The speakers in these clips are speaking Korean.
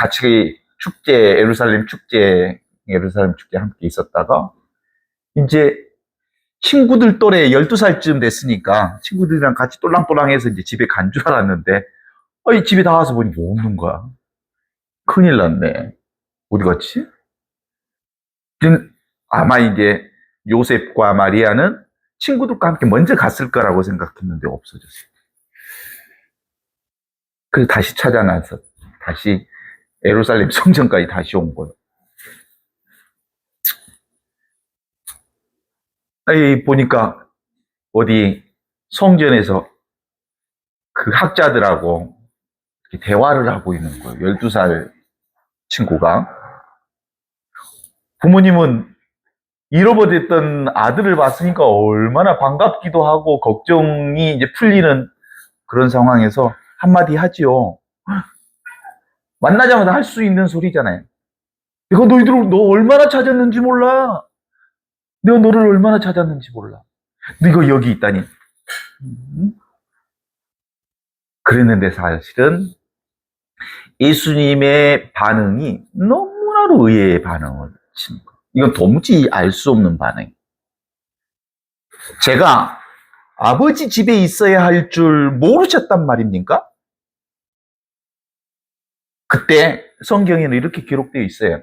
같이 축제, 예루살렘 축제 함께 있었다가, 이제 친구들 또래 12살쯤 됐으니까 친구들이랑 같이 똘랑똘랑해서 이제 집에 간 줄 알았는데, 이 집에 다 와서 보니 뭐 없는 거야. 큰일 났네. 어디 갔지? 아마 이제 요셉과 마리아는 친구들과 함께 먼저 갔을 거라고 생각했는데 없어졌어요. 그래서 다시 찾아나서 다시 예루살렘 성전까지 다시 온 거예요. 보니까 어디 성전에서 그 학자들하고 대화를 하고 있는 거예요. 12살 친구가. 부모님은 잃어버렸던 아들을 봤으니까 얼마나 반갑기도 하고 걱정이 이제 풀리는 그런 상황에서 한마디 하지요. 만나자마자 할 수 있는 소리잖아요. 내가 너희들 너 얼마나 찾았는지 몰라. 내가 너를 얼마나 찾았는지 몰라. 네가 여기 있다니. 그랬는데 사실은 예수님의 반응이 너무나도 의외의 반응을 치는 거예요. 이건 도무지 알 수 없는 반응. 제가 아버지 집에 있어야 할 줄 모르셨단 말입니까? 그때 성경에는 이렇게 기록되어 있어요.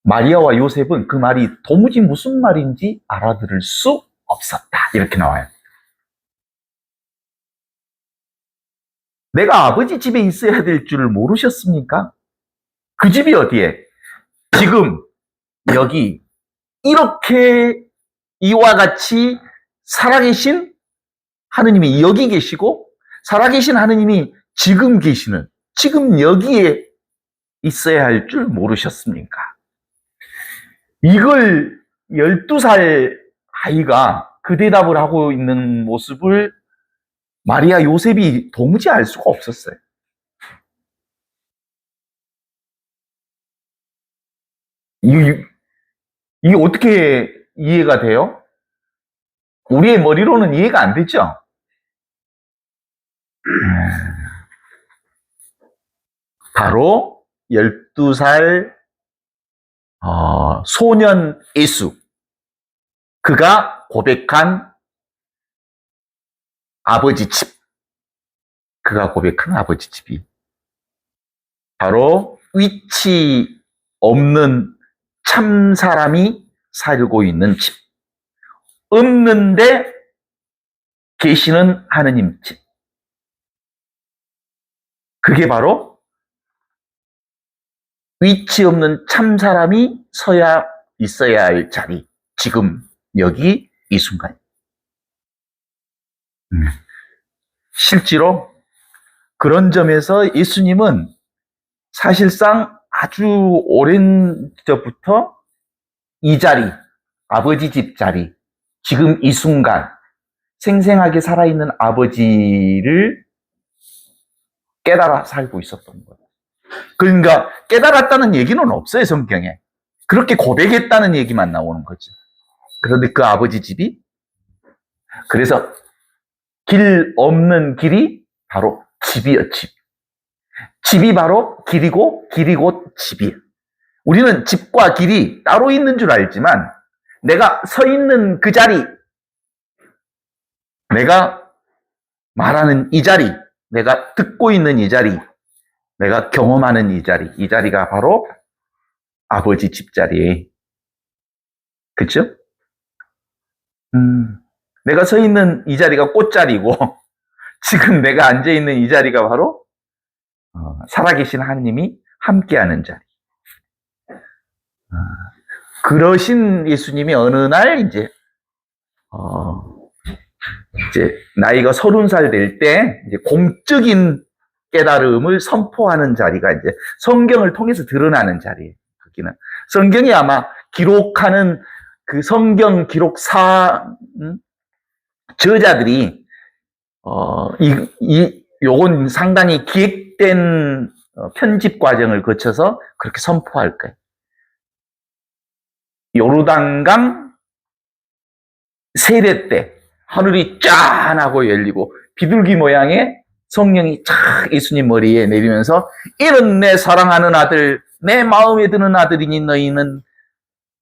마리아와 요셉은 그 말이 도무지 무슨 말인지 알아들을 수 없었다. 이렇게 나와요. 내가 아버지 집에 있어야 될 줄 모르셨습니까? 그 집이 어디에? 지금 여기 이렇게 이와 같이 살아계신 하느님이 여기 계시고 살아계신 하느님이 지금 계시는 지금 여기에 있어야 할 줄 모르셨습니까? 이걸 12살 아이가 그 대답을 하고 있는 모습을 마리아 요셉이 도무지 알 수가 없었어요. 이게 어떻게 이해가 돼요? 우리의 머리로는 이해가 안 되죠? 바로 12살 소년 예수, 그가 고백한 아버지 집, 그가 고백한 아버지 집이 바로 위치 없는 참 사람이 살고 있는 집, 없는데 계시는 하느님 집, 그게 바로 위치 없는 참 사람이 서야 있어야 할 자리, 지금 여기 이 순간. 실제로 그런 점에서 예수님은 사실상 아주 오랜 때부터 이 자리, 아버지 집 자리, 지금 이 순간 생생하게 살아있는 아버지를 깨달아 살고 있었던 거예요. 그러니까 깨달았다는 얘기는 없어요, 성경에. 그렇게 고백했다는 얘기만 나오는 거죠. 그런데 그 아버지 집이, 그래서 길 없는 길이 바로 집이요, 집. 집이 바로 길이고 길이 곧 집이에요. 우리는 집과 길이 따로 있는 줄 알지만 내가 서 있는 그 자리, 내가 말하는 이 자리, 내가 듣고 있는 이 자리, 내가 경험하는 이 자리, 이 자리가 바로 아버지 집자리에, 그쵸? 내가 서 있는 이 자리가 꽃자리고 지금 내가 앉아 있는 이 자리가 바로 살아계신 하느님이 함께하는 자리. 그러신 예수님이 어느 날 이제 나이가 30살 될 때 이제 공적인 깨달음을 선포하는 자리가 이제 성경을 통해서 드러나는 자리예요. 거기는 성경이 아마 기록하는 그 성경 기록사 저자들이 요건 상당히 기획된 편집 과정을 거쳐서 그렇게 선포할 거예요. 요르단강 세례 때 하늘이 짠 하고 열리고 비둘기 모양의 성령이 착 예수님 머리에 내리면서 이런 내 사랑하는 아들, 내 마음에 드는 아들이니 너희는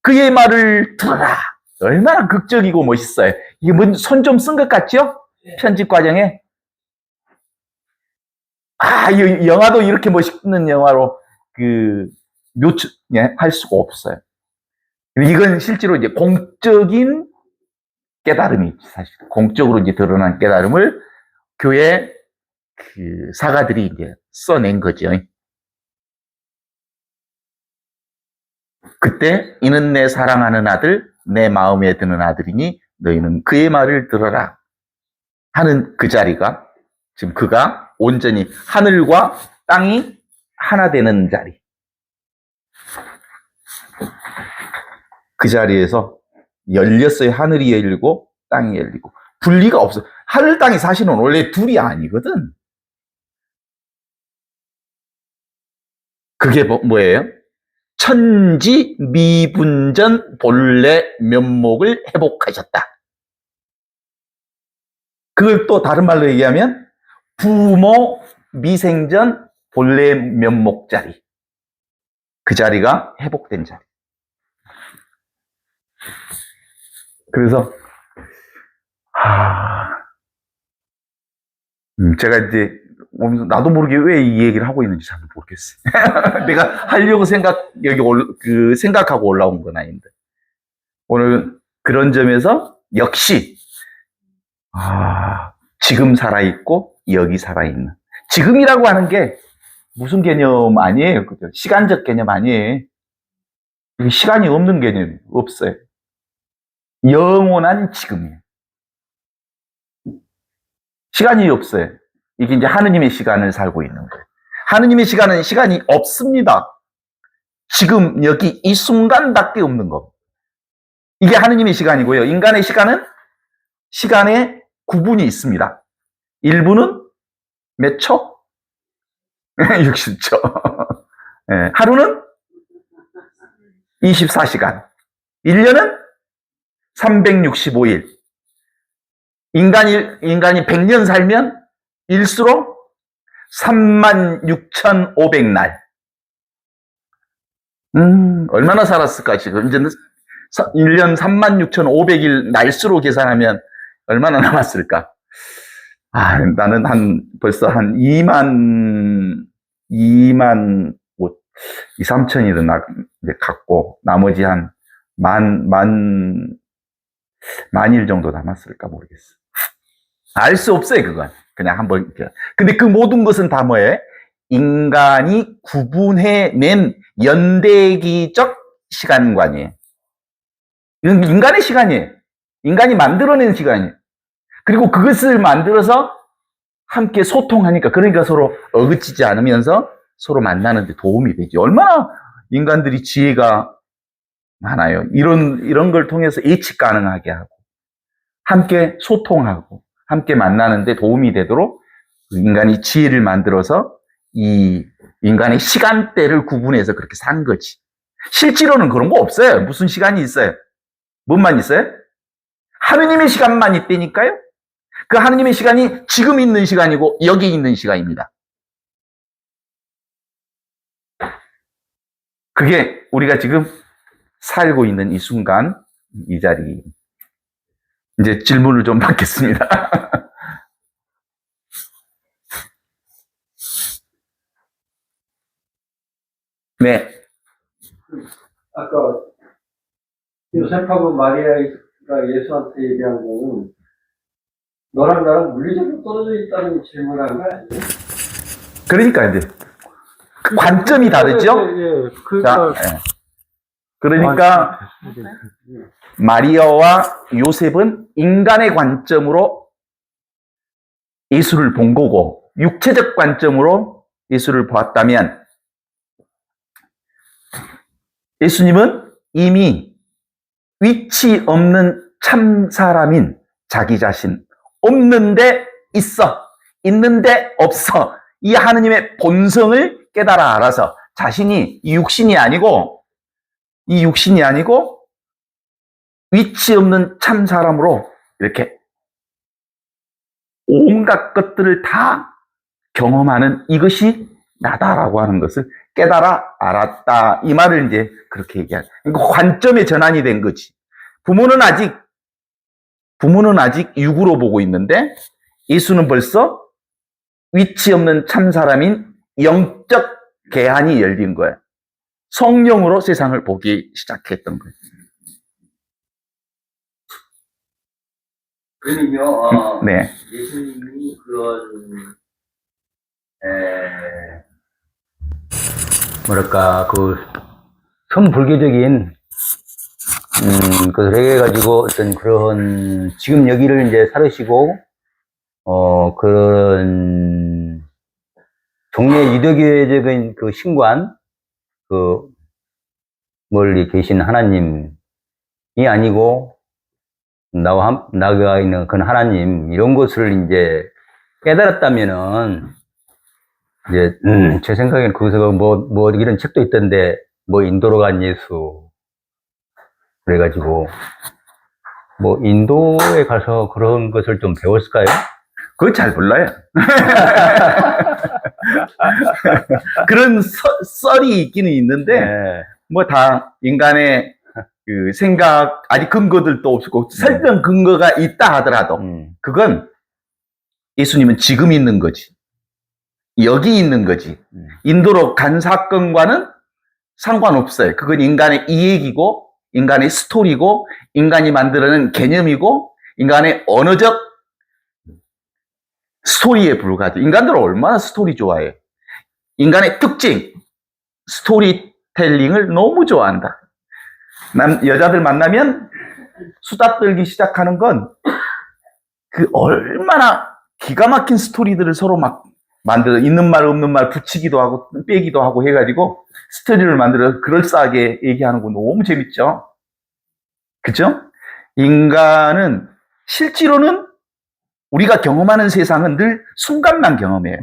그의 말을 들어라. 얼마나 극적이고 멋있어요. 이게 손 좀 쓴 것 같죠? 편집 과정에. 이 영화도 이렇게 멋있는 영화로 할 수가 없어요. 이건 실제로 이제 공적인 깨달음이 사실 공적으로 이제 드러난 깨달음을 교회 사가들이 이제 써낸 거죠. 그때 이는 내 사랑하는 아들, 내 마음에 드는 아들이니 너희는 그의 말을 들어라 하는 그 자리가 지금 그가 온전히 하늘과 땅이 하나 되는 자리. 그 자리에서 열렸어요. 하늘이 열리고 땅이 열리고 분리가 없어. 하늘 땅이 사실은 원래 둘이 아니거든. 그게 뭐예요? 천지 미분전 본래 면목을 회복하셨다. 그걸 또 다른 말로 얘기하면 부모 미생전 본래 면목 자리. 그 자리가 회복된 자리. 그래서 제가 이제 나도 모르게 왜 이 얘기를 하고 있는지 잘 모르겠어요. 내가 하려고 생각하고 올라온 건 아닌데 오늘 그런 점에서 역시 지금 살아있고 여기 살아있는 지금이라고 하는 게 무슨 개념 아니에요. 그죠? 시간적 개념 아니에요. 시간이 없는 개념이 없어요. 영원한 지금이에요. 시간이 없어요. 이게 이제 하느님의 시간을 살고 있는 거예요. 하느님의 시간은 시간이 없습니다. 지금 여기 이 순간밖에 없는 거. 이게 하느님의 시간이고요. 인간의 시간은 시간에 구분이 있습니다. 1분은 몇 초? 60초. 네, 하루는 24시간. 1년은 365일. 인간이 100년 살면 일수로 36,500날. 얼마나 살았을까, 지금. 이제는 1년 36,500일 날수로 계산하면 얼마나 남았을까? 나는 벌써 한 2만 3천일은 이제 갖고, 나머지 한 만일 정도 남았을까 모르겠어. 알 수 없어요, 그건. 그냥 한번. 근데 그 모든 것은 다 뭐예요? 인간이 구분해낸 연대기적 시간관이에요. 이건 인간의 시간이에요. 인간이 만들어낸 시간이에요. 그리고 그것을 만들어서 함께 소통하니까, 그러니까 서로 어긋지지 않으면서 서로 만나는데 도움이 되지. 얼마나 인간들이 지혜가 많아요. 이런 걸 통해서 예측 가능하게 하고, 함께 소통하고, 함께 만나는데 도움이 되도록 인간이 지혜를 만들어서 이 인간의 시간대를 구분해서 그렇게 산 거지. 실제로는 그런 거 없어요. 무슨 시간이 있어요? 뭔만 있어요? 하느님의 시간만 있다니까요? 그 하느님의 시간이 지금 있는 시간이고 여기 있는 시간입니다. 그게 우리가 지금 살고 있는 이 순간, 이 자리. 이제 질문을 좀 받겠습니다. 네. 아까 요셉하고 마리아가 예수한테 얘기한 거는 너랑 나랑 물리적으로 떨어져 있다는 질문을 한 거 아니에요? 그러니까 이제 그 관점이 다르죠? 예, 그러니까. 그러니까 마리아와 요셉은 인간의 관점으로 예수를 본 거고, 육체적 관점으로 예수를 보았다면 예수님은 이미 위치 없는 참 사람인 자기 자신, 없는데 있어, 있는데 없어, 이 하느님의 본성을 깨달아 알아서 자신이 이 육신이 아니고 위치 없는 참 사람으로 이렇게 온갖 것들을 다 경험하는 이것이 나다라고 하는 것을 깨달아 알았다. 이 말을 이제 그렇게 얘기하는. 그러니까 관점의 전환이 된 거지. 부모는 아직 육으로 보고 있는데 예수는 벌써 위치 없는 참 사람인 영적 개한이 열린 거예요. 성령으로 세상을 보기 시작했던 거예요. 그러면요, 네. 예수님이 그런, 뭐랄까, 선불교적인, 그걸 해가지고 어떤 그런, 지금 여기를 이제 살으시고, 그런, 종래 유대교회적인 그 신관, 그, 멀리 계신 하나님이 아니고, 나가 있는 그 하나님, 이런 것을 이제 깨달았다면은, 이제, 제 생각엔 거기서 이런 책도 있던데, 인도로 간 예수. 그래가지고, 인도에 가서 그런 것을 좀 배웠을까요? 그거 잘 몰라요. 그런 썰이 있기는 있는데, 네. 뭐 다 인간의 그 생각, 아직 근거들도 없고, 설령 근거가 있다 하더라도, 그건 예수님은 지금 있는 거지. 여기 있는 거지. 인도로 간 사건과는 상관없어요. 그건 인간의 이야기고, 인간의 스토리고, 인간이 만들어낸 개념이고, 인간의 언어적 스토리에 불과하죠. 인간들은 얼마나 스토리 좋아해요. 인간의 특징, 스토리텔링을 너무 좋아한다. 여자들 만나면 수다 떨기 시작하는 건 그 얼마나 기가 막힌 스토리들을 서로 막 만들어 있는 말 없는 말 붙이기도 하고 빼기도 하고 해가지고 스토리를 만들어 그럴싸하게 얘기하는 거 너무 재밌죠. 그죠? 인간은 실제로는 우리가 경험하는 세상은 늘 순간만 경험해요.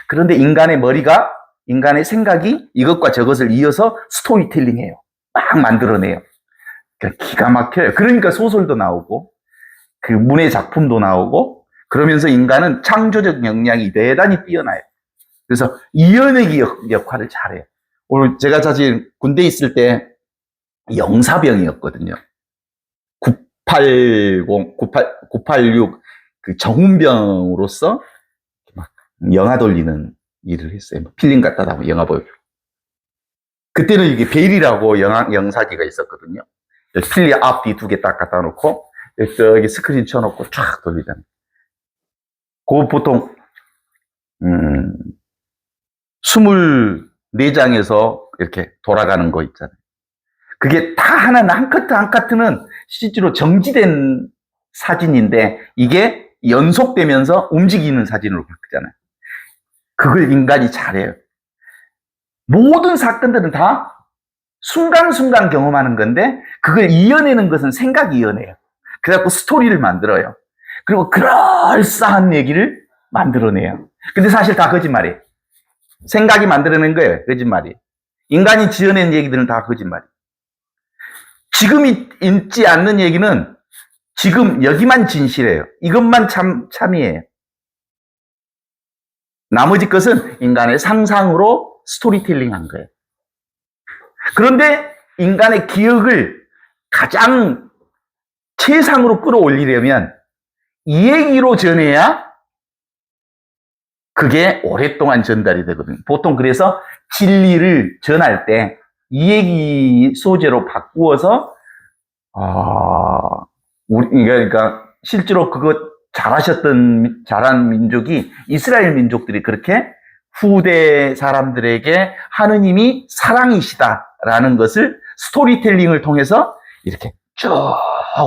그런데 인간의 머리가, 인간의 생각이 이것과 저것을 이어서 스토리텔링해요. 막 만들어내요. 그러니까 기가 막혀요. 그러니까 소설도 나오고, 그 문의 작품도 나오고, 그러면서 인간은 창조적 역량이 대단히 뛰어나요. 그래서 이어내기 역할을 잘해요. 오늘 제가 사실 군대에 있을 때 영사병이었거든요. 986 그 정훈병으로서 막 영화 돌리는 일을 했어요. 필름 갖다 대고 영화 보여주고. 그때는 이게 베일이라고 영사기가 있었거든요. 필름 앞, 뒤 두 개 딱 갖다 놓고 여기 스크린 쳐놓고 쫙 돌리잖아요. 그 보통 24장에서 이렇게 돌아가는 거 있잖아요. 그게 다 하나는 한 카트 한 카트는 실제로 정지된 사진인데 이게 연속되면서 움직이는 사진으로 바뀌잖아요. 그걸 인간이 잘해요. 모든 사건들은 다 순간순간 경험하는 건데 그걸 이어내는 것은 생각이 이어내요. 그래갖고 스토리를 만들어요. 그리고 그럴싸한 얘기를 만들어내요. 근데 사실 다 거짓말이에요. 생각이 만들어낸 거예요. 거짓말이. 인간이 지어낸 얘기들은 다 거짓말이에요. 지금 있지 않는 얘기는 지금 여기만 진실해요. 이것만 참이에요. 나머지 것은 인간의 상상으로 스토리텔링 한 거예요. 그런데 인간의 기억을 가장 최상으로 끌어올리려면 이 얘기로 전해야 그게 오랫동안 전달이 되거든요. 보통 그래서 진리를 전할 때 이 얘기 소재로 바꾸어서 그러니까 실제로 그거 잘한 민족이 이스라엘 민족들이 그렇게 후대 사람들에게 하느님이 사랑이시다라는 것을 스토리텔링을 통해서 이렇게 쭉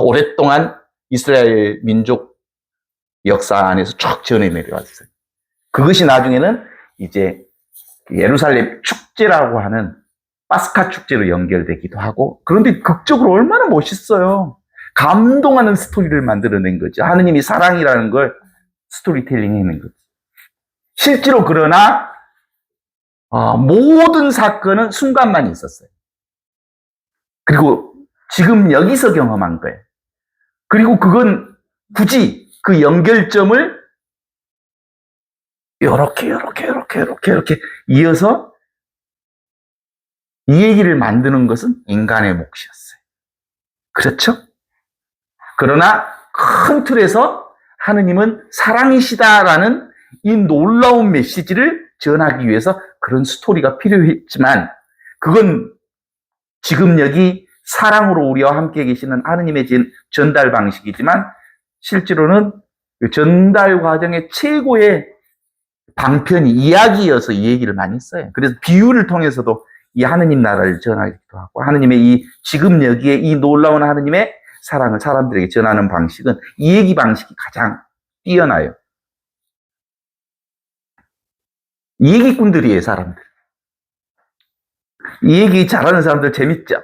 오랫동안 이스라엘 민족 역사 안에서 쭉 전해 내려왔어요. 그것이 나중에는 이제 예루살렘 축제라고 하는 파스카 축제로 연결되기도 하고, 그런데 극적으로 얼마나 멋있어요. 감동하는 스토리를 만들어낸 거죠. 하느님이 사랑이라는 걸 스토리텔링 해낸 거죠. 실제로 그러나 모든 사건은 순간만 있었어요. 그리고 지금 여기서 경험한 거예요. 그리고 그건 굳이 그 연결점을 요렇게 이어서 이 얘기를 만드는 것은 인간의 몫이었어요. 그렇죠? 그러나 큰 틀에서 하느님은 사랑이시다라는 이 놀라운 메시지를 전하기 위해서 그런 스토리가 필요했지만 그건 지금 여기 사랑으로 우리와 함께 계시는 하느님의 전달 방식이지만 실제로는 그 전달 과정의 최고의 방편이 이야기여서 이 얘기를 많이 써요. 그래서 비유를 통해서도 이 하느님 나라를 전하기도 하고 하느님의 이 지금 여기에 이 놀라운 하느님의 사랑을 사람들에게 전하는 방식은 이 얘기 방식이 가장 뛰어나요. 이 얘기꾼들이에요, 사람들. 이 얘기 잘하는 사람들 재밌죠?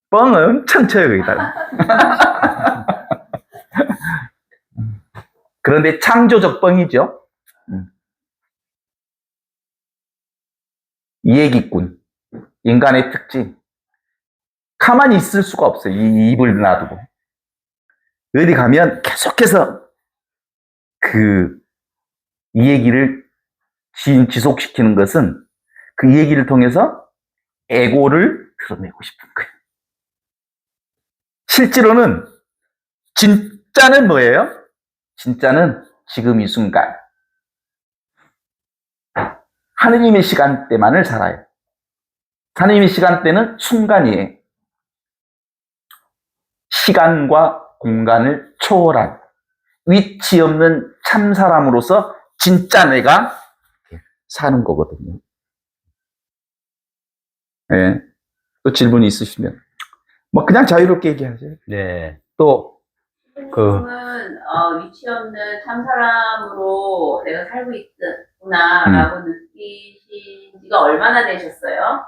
뻥 엄청 쳐요, 거기다가. 그런데 창조적 뻥이죠. 이 얘기꾼, 인간의 특징. 가만히 있을 수가 없어요. 이 입을 놔두고. 어디 가면 계속해서 이 얘기를 지속시키는 것은 그 얘기를 통해서 에고를 드러내고 싶은 거예요. 실제로는 진짜는 뭐예요? 진짜는 지금 이 순간. 하느님의 시간대만을 살아요. 하느님의 시간대는 순간이에요. 시간과 공간을 초월한 위치 없는 참 사람으로서 진짜 내가 사는 거거든요. 네. 또 질문이 있으시면 뭐 그냥 자유롭게 얘기하죠. 네. 또, 하느님은 위치 없는 참 사람으로 내가 살고 있구나라고 느끼신 지가 얼마나 되셨어요?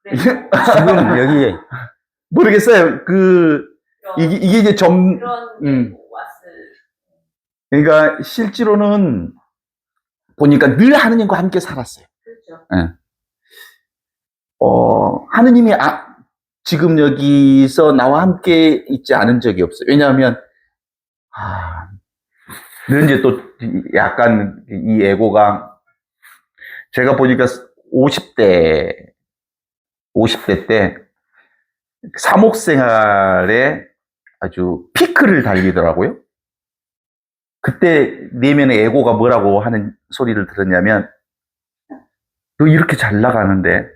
그래서 지금 여기, 모르겠어요. 이게 이제 그런 게 왔을. 그러니까 실제로는 보니까 늘 하느님과 함께 살았어요. 그렇죠. 네. 하느님이 지금 여기서 나와 함께 있지 않은 적이 없어요. 왜냐하면 늘 이제 또 약간 이 에고가 제가 보니까 50대 때 사목 생활에 아주 피크를 달리더라고요. 그때 내면의 에고가 뭐라고 하는 소리를 들었냐면 너 이렇게 잘 나가는데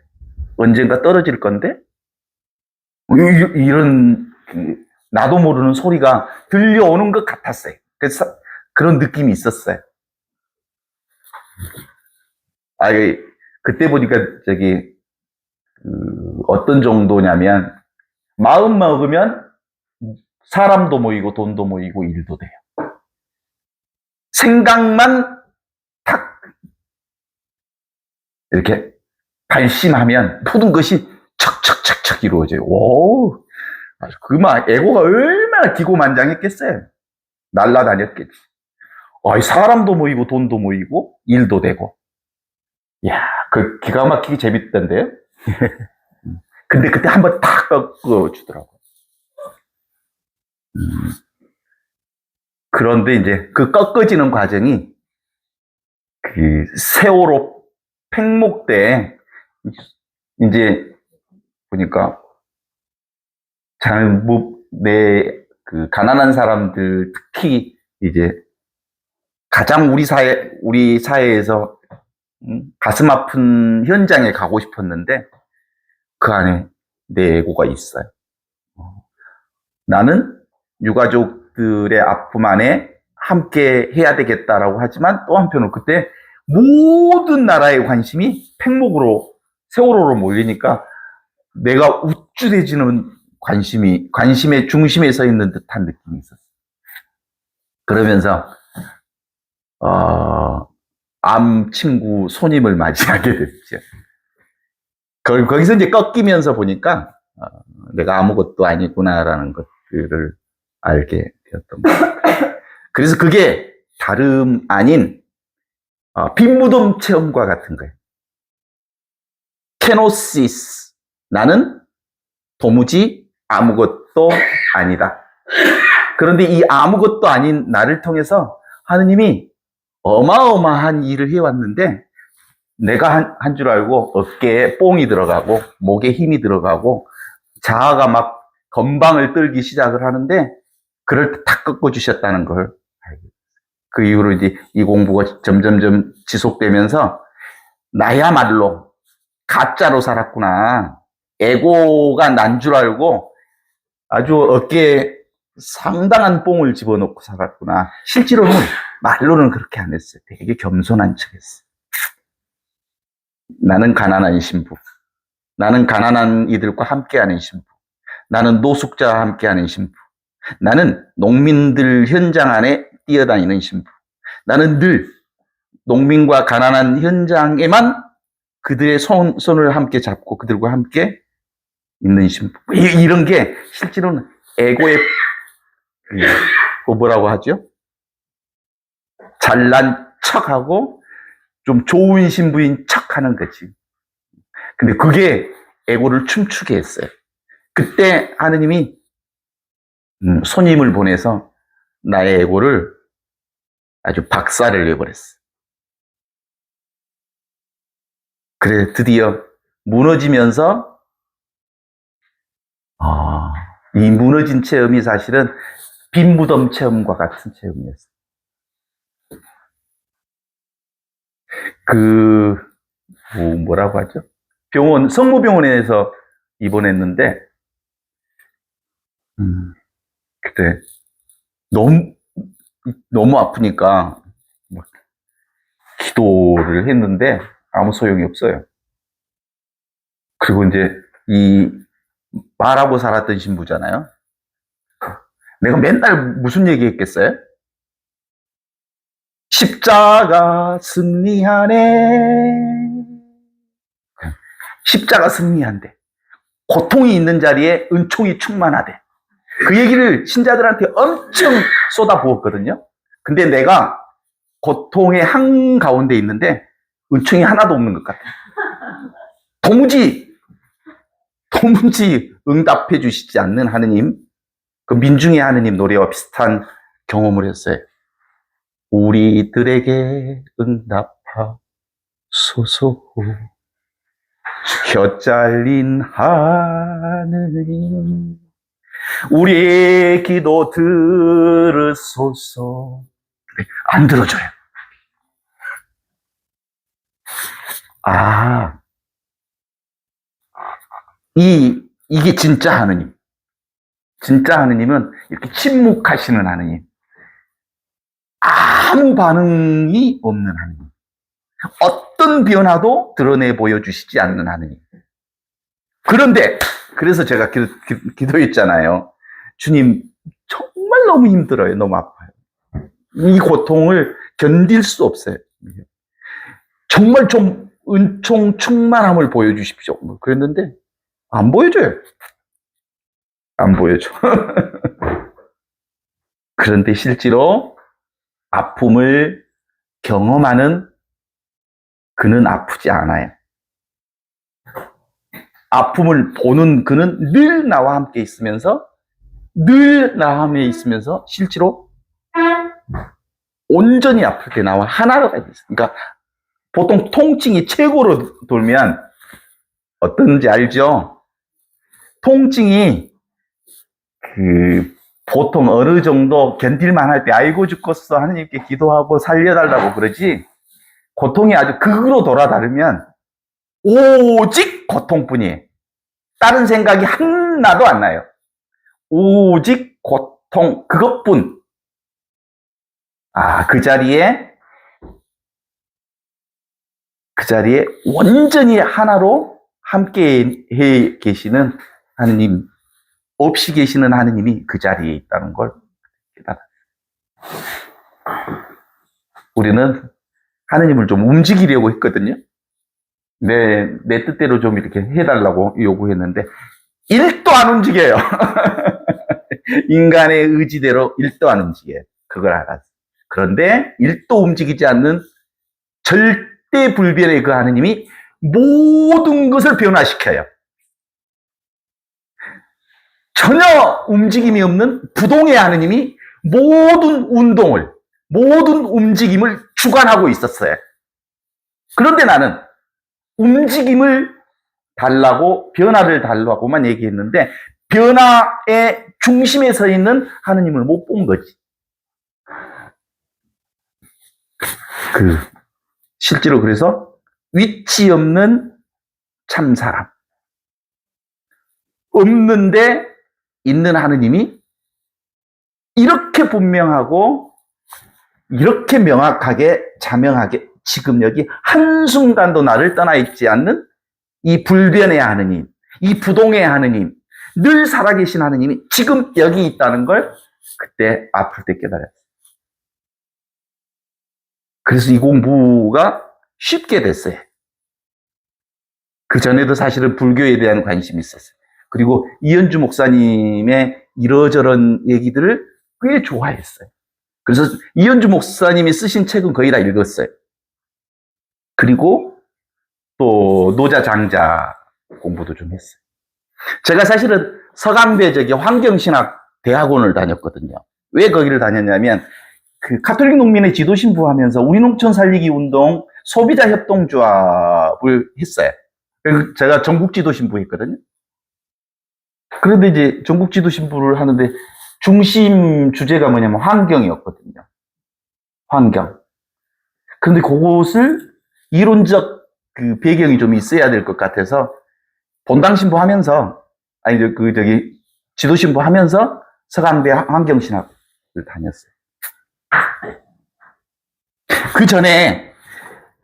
언젠가 떨어질 건데? 이런 나도 모르는 소리가 들려오는 것 같았어요. 그래서 그런 느낌이 있었어요. 그때 보니까 어떤 정도냐면 마음 먹으면 사람도 모이고 돈도 모이고 일도 돼요. 생각만 탁 이렇게 발심하면 모든 것이 척척척척 이루어져요. 오, 에고가 얼마나 기고만장했겠어요. 날라다녔겠지. 사람도 모이고 돈도 모이고 일도 되고. 이야, 기가 막히게 재밌던데요? 근데 그때 한번 탁 꺾어주더라고. 그런데 이제 그 꺾어지는 과정이 세월호 팽목 때 이제 보니까 가난한 사람들 특히 이제 가장 우리 사회에서 가슴 아픈 현장에 가고 싶었는데 그 안에 내 에고가 있어요. 나는 유가족들의 아픔 안에 함께 해야 되겠다라고 하지만 또 한편으로 그때 모든 나라의 관심이 팽목으로 세월호로 몰리니까 내가 우쭐해지는 관심의 중심에 서 있는 듯한 느낌이 있었어요. 그러면서 암 친구 손님을 맞이하게 됐죠. 거기서 이제 꺾이면서 보니까 내가 아무것도 아니구나라는 것들을 알게 되었던 거예요. 그래서 그게 다름 아닌 빈무덤 체험과 같은 거예요. 케노시스, 나는 도무지 아무것도 아니다. 그런데 이 아무것도 아닌 나를 통해서 하느님이 어마어마한 일을 해왔는데 내가 한 줄 알고 어깨에 뽕이 들어가고 목에 힘이 들어가고 자아가 막 건방을 떨기 시작을 하는데 그럴 때 탁 꺾어주셨다는 걸 알고 그 이후로 이제 이 공부가 점점점 지속되면서 나야말로 가짜로 살았구나. 에고가 난 줄 알고 아주 어깨에 상당한 뽕을 집어넣고 살았구나. 실제로는 말로는 그렇게 안 했어요. 되게 겸손한 척 했어요. 나는 가난한 신부. 나는 가난한 이들과 함께하는 신부. 나는 노숙자와 함께하는 신부. 나는 농민들 현장 안에 뛰어다니는 신부. 나는 늘 농민과 가난한 현장에만 그들의 손을 함께 잡고 그들과 함께 있는 신부. 이런 게 실제로는 에고의 뭐라고 하죠? 잘난 척하고 좀 좋은 신부인 척하는 거지. 근데 그게 에고를 춤추게 했어요. 그때 하느님이 손님을 보내서 나의 에고를 아주 박살을 내버렸어. 그래 드디어 무너지면서 이 무너진 체험이 사실은 빈무덤 체험과 같은 체험이었어. 뭐라고 하죠? 성모병원에서 입원했는데, 그때 너무 아프니까 막 기도를 했는데 아무 소용이 없어요. 그리고 이제 이 말하고 살았던 신부잖아요. 내가 맨날 무슨 얘기 했겠어요? 십자가 승리하네. 십자가 승리한대. 고통이 있는 자리에 은총이 충만하대. 그 얘기를 신자들한테 엄청 쏟아부었거든요. 근데 내가 고통의 한가운데 있는데 은총이 하나도 없는 것 같아. 도무지 응답해 주시지 않는 하느님, 그 민중의 하느님 노래와 비슷한 경험을 했어요. 우리들에게 응답하소서. 혀 잘린 하느님, 우리의 기도 들으소서. 안 들어줘요. 이게 진짜 하느님. 진짜 하느님은 이렇게 침묵하시는 하느님. 아무 반응이 없는 하느님. 어떤 변화도 드러내 보여주시지 않는 하느님. 그런데, 그래서 제가 기도했잖아요. 주님, 정말 너무 힘들어요. 너무 아파요. 이 고통을 견딜 수 없어요. 정말 좀 은총 충만함을 보여주십시오. 그랬는데, 안 보여줘요. 안 보여줘. 그런데 실제로 아픔을 경험하는 그는 아프지 않아요. 아픔을 보는 그는 늘 나와 함께 있으면서 실제로 온전히 아플 때 나와 하나로 있어요. 그러니까 보통 통증이 최고로 돌면 어떤지 알죠? 통증이 보통 어느 정도 견딜만 할 때 아이고 죽겠어 하느님께 기도하고 살려달라고 그러지, 고통이 아주 극으로 돌아다르면 오직 고통뿐이에요. 다른 생각이 하나도 안 나요. 오직 고통, 그것뿐. 그 자리에 완전히 하나로 함께 해 계시는 하느님, 없이 계시는 하느님이 그 자리에 있다는 걸 깨달아요. 우리는 하느님을 좀 움직이려고 했거든요. 내 뜻대로 좀 이렇게 해달라고 요구했는데 1도 안 움직여요. 인간의 의지대로 1도 안 움직여요. 그걸 알았어요. 그런데 1도 움직이지 않는 절대 불변의 그 하느님이 모든 것을 변화시켜요. 전혀 움직임이 없는 부동의 하느님이 모든 운동을, 모든 움직임을 주관하고 있었어요. 그런데 나는 움직임을 달라고, 변화를 달라고만 얘기했는데, 변화의 중심에 서 있는 하느님을 못 본 거지. 실제로 그래서 위치 없는 참 사람. 없는데 있는 하느님이 이렇게 분명하고, 이렇게 명확하게, 자명하게, 지금 여기 한순간도 나를 떠나 있지 않는 이 불변의 하느님, 이 부동의 하느님, 늘 살아계신 하느님이 지금 여기 있다는 걸 그때 아플 때 깨달았어요. 그래서 이 공부가 쉽게 됐어요. 그 전에도 사실은 불교에 대한 관심이 있었어요. 그리고 이현주 목사님의 이러저런 얘기들을 꽤 좋아했어요. 그래서 이현주 목사님이 쓰신 책은 거의 다 읽었어요. 그리고 또 노자 장자 공부도 좀 했어요. 제가 사실은 서강대 환경신학 대학원을 다녔거든요. 왜 거기를 다녔냐면 그 가톨릭 농민의 지도신부 하면서 우리 농촌 살리기 운동 소비자 협동조합을 했어요. 그래서 제가 전국 지도신부 했거든요. 그런데 이제 전국 지도신부를 하는데 중심 주제가 뭐냐면 환경이었거든요. 환경. 그런데 그것을 이론적 그 배경이 좀 있어야 될 것 같아서 본당신부 하면서, 지도신부 하면서 서강대 환경신학을 다녔어요. 그 전에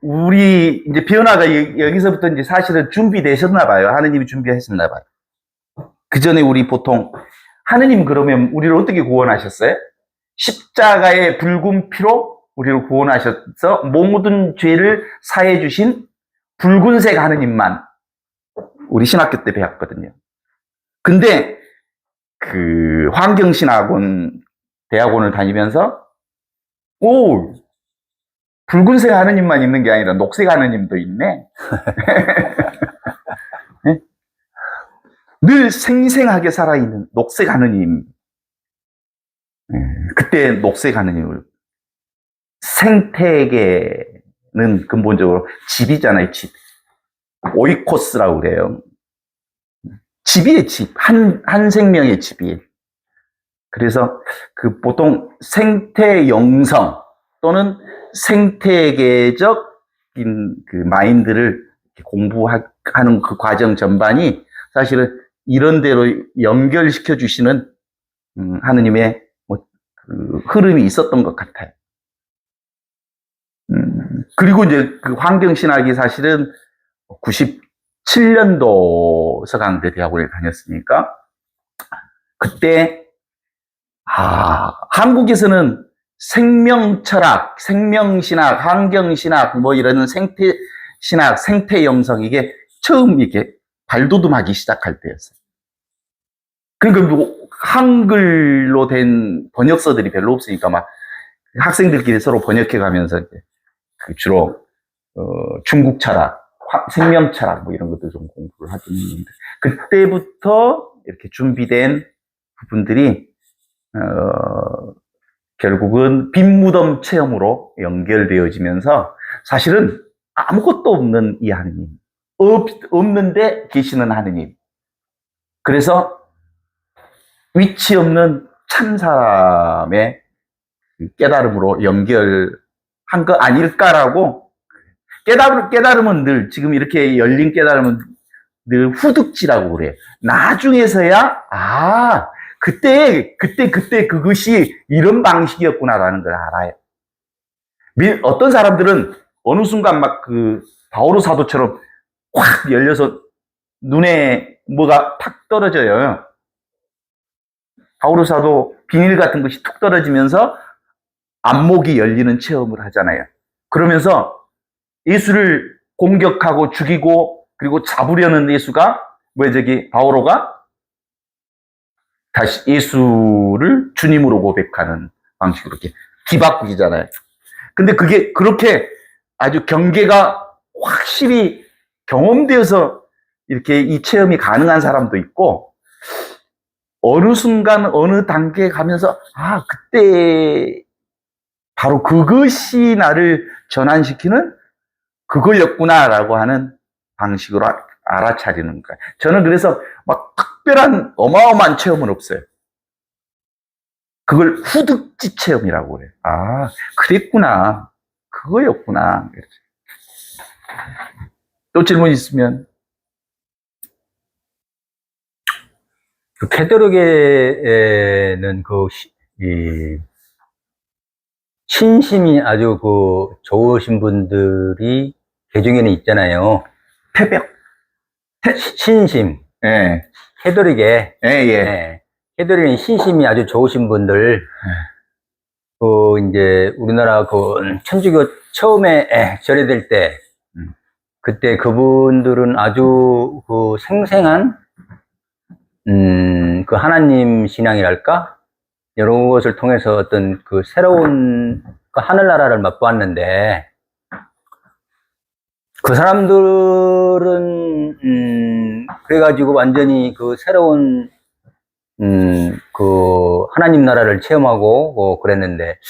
우리 이제 변화가 여기서부터 이제 사실은 준비되셨나 봐요. 하느님이 준비하셨나 봐요. 그 전에 우리 보통 하느님 그러면 우리를 어떻게 구원하셨어요? 십자가의 붉은 피로 우리를 구원하셔서 모든 죄를 사해 주신 붉은색 하느님만 우리 신학교 때 배웠거든요. 근데 그 환경신학원 대학원을 다니면서 붉은색 하느님만 있는 게 아니라 녹색 하느님도 있네. 네? 늘 생생하게 살아있는 녹색 하느님. 그때 녹색 하느님을, 생태계는 근본적으로 집이잖아요, 집. 오이코스라고 그래요. 집이에요, 집. 한 생명의 집이에요. 그래서 그 보통 생태 영성 또는 생태계적인 그 마인드를 공부하는 그 과정 전반이 사실은 이런 데로 연결시켜 주시는 하느님의 그 흐름이 있었던 것 같아요. 그리고 이제 그 환경신학이 사실은 97년도 서강대 대학원에 다녔으니까 그때 한국에서는 생명철학, 생명신학, 환경신학 뭐 이런 생태신학, 생태영성 이게 처음 이렇게 발돋움하기 시작할 때였어요. 그러니까 뭐 한글로 된 번역서들이 별로 없으니까 막 학생들끼리 서로 번역해 가면서 주로 중국 철학, 생명 철학 뭐 이런 것들 좀 공부를 하긴 했는데 그때부터 이렇게 준비된 부분들이 결국은 빈무덤 체험으로 연결되어지면서 사실은 아무것도 없는 이 하느님, 없는데 계시는 하느님. 그래서 위치 없는 참 사람의 깨달음으로 연결한 거 아닐까라고. 깨달음은 늘 지금 이렇게 열린 깨달음은 늘 후득지라고 그래요. 나중에서야 그때 그것이 이런 방식이었구나라는 걸 알아요. 어떤 사람들은 어느 순간 막 그 바오로 사도처럼 확 열려서 눈에 뭐가 탁 떨어져요. 바오로 사도 비닐 같은 것이 툭 떨어지면서 안목이 열리는 체험을 하잖아요. 그러면서 예수를 공격하고 죽이고 그리고 잡으려는 바오로가 다시 예수를 주님으로 고백하는 방식으로 이렇게 뒤바꾸기잖아요. 근데 그게 그렇게 아주 경계가 확실히 경험되어서 이렇게 이 체험이 가능한 사람도 있고, 어느 순간, 어느 단계에 가면서, 그때 바로 그것이 나를 전환시키는 그거였구나라고 하는 방식으로 알아차리는 거예요. 저는 그래서 막 특별한 어마어마한 체험은 없어요. 그걸 후득지 체험이라고 그래요. 아, 그랬구나. 그거였구나. 또 질문 있으면. 그 캐도릭에는 이 신심이 아주 좋으신 분들이 개중에는 있잖아요. 태벽. 신심. 예. 캐도릭에. 예, 예. 예. 캐도릭은 신심이 아주 좋으신 분들. 이제 우리나라 천주교 처음에 절회될 때, 그때 그분들은 아주 생생한 그 하나님 신앙이랄까? 이런 것을 통해서 어떤 새로운 하늘나라를 맛보았는데, 그 사람들은, 그래가지고 완전히 새로운, 하나님 나라를 체험하고, 그랬는데,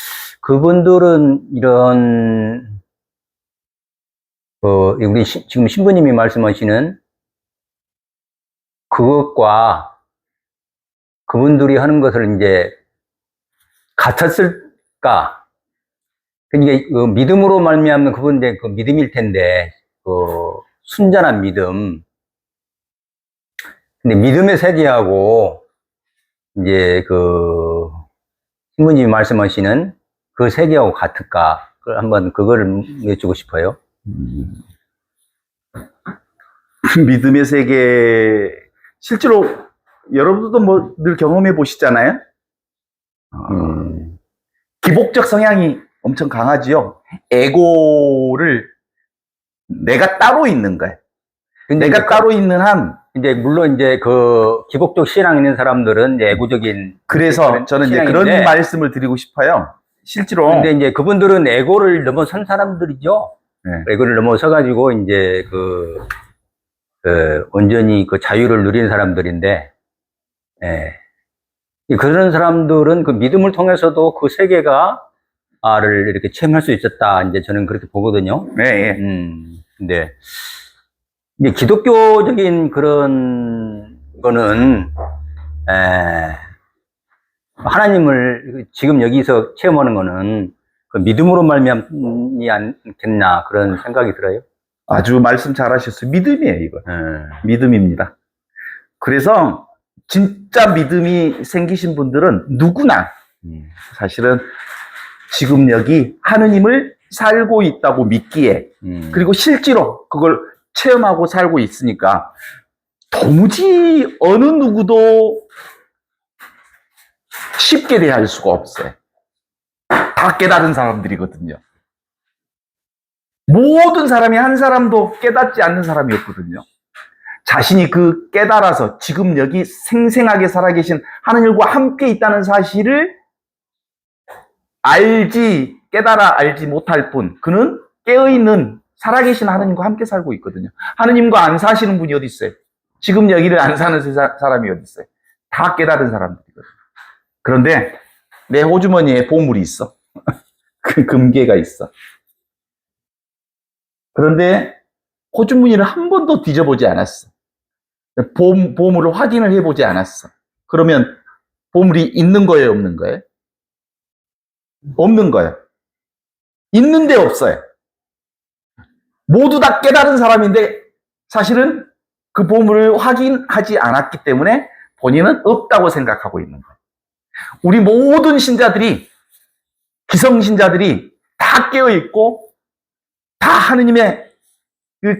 그분들은 이런, 우리 지금 신부님이 말씀하시는 그것과 그분들이 하는 것을 이제 같았을까? 그러니까 믿음으로 말미암는 그분들의 믿음일 텐데, 순전한 믿음. 근데 믿음의 세계하고 이제 신부님이 말씀하시는 그 세계하고 같을까? 한번 그거를 여쭈고 싶어요. 믿음의 세계, 실제로 여러분들도 늘 경험해 보시잖아요. 기복적 성향이 엄청 강하지요. 에고를 내가 따로 있는 거예요. 내가 따로 있는 한, 이제 물론 이제 기복적 신앙 있는 사람들은 이제 애고적인. 그래서 저는 이제 그런 말씀을 드리고 싶어요. 실제로. 근데 이제 그분들은 에고를 넘어선 사람들이죠. 네. 에고를 넘어서가지고 이제 온전히 자유를 누린 사람들인데, 예. 그런 사람들은 믿음을 통해서도 그 세계가를 이렇게 체험할 수 있었다. 이제 저는 그렇게 보거든요. 네. 근데, 이제 기독교적인 그런 거는, 하나님을 지금 여기서 체험하는 거는 믿음으로 말미암지 않겠나 그런 생각이 들어요. 아주 말씀 잘하셨어요. 믿음이에요, 이거. 믿음입니다. 그래서 진짜 믿음이 생기신 분들은 누구나 사실은 지금 여기 하느님을 살고 있다고 믿기에 그리고 실제로 그걸 체험하고 살고 있으니까 도무지 어느 누구도 쉽게 대할 수가 없어요. 다 깨달은 사람들이거든요. 모든 사람이 한 사람도 깨닫지 않는 사람이 없거든요. 자신이 깨달아서 지금 여기 생생하게 살아계신 하느님과 함께 있다는 사실을 깨달아 알지 못할 뿐, 그는 깨어있는 살아계신 하느님과 함께 살고 있거든요. 하느님과 안 사시는 분이 어디 있어요? 지금 여기를 안 사는 사람이 어디 있어요? 다 깨달은 사람들이거든요. 그런데 내 호주머니에 보물이 있어. 그 금괴가 있어. 그런데 호주머니를 한 번도 뒤져보지 않았어. 보물을 확인을 해보지 않았어. 그러면 보물이 있는 거예요, 없는 거예요? 없는 거예요. 있는데 없어요. 모두 다 깨달은 사람인데 사실은 그 보물을 확인하지 않았기 때문에 본인은 없다고 생각하고 있는 거예요. 우리 모든 신자들이, 기성신자들이 다 깨어있고 다 하느님의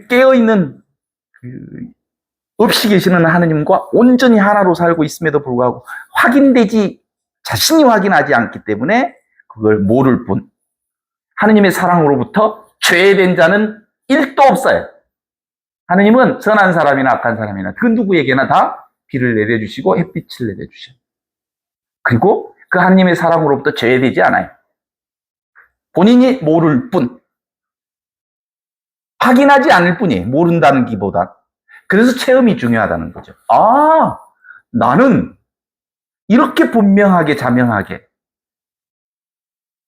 깨어있는 없이 계시는 하느님과 온전히 하나로 살고 있음에도 불구하고 자신이 확인하지 않기 때문에 그걸 모를 뿐. 하느님의 사랑으로부터 죄된 자는 1도 없어요. 하느님은 선한 사람이나 악한 사람이나 그 누구에게나 다 비를 내려주시고 햇빛을 내려주셔요. 그리고 그 하느님의 사랑으로부터 죄되지 않아요. 본인이 모를 뿐. 확인하지 않을 뿐이에요. 모른다는 기보다. 그래서 체험이 중요하다는 거죠. 아, 나는 이렇게 분명하게 자명하게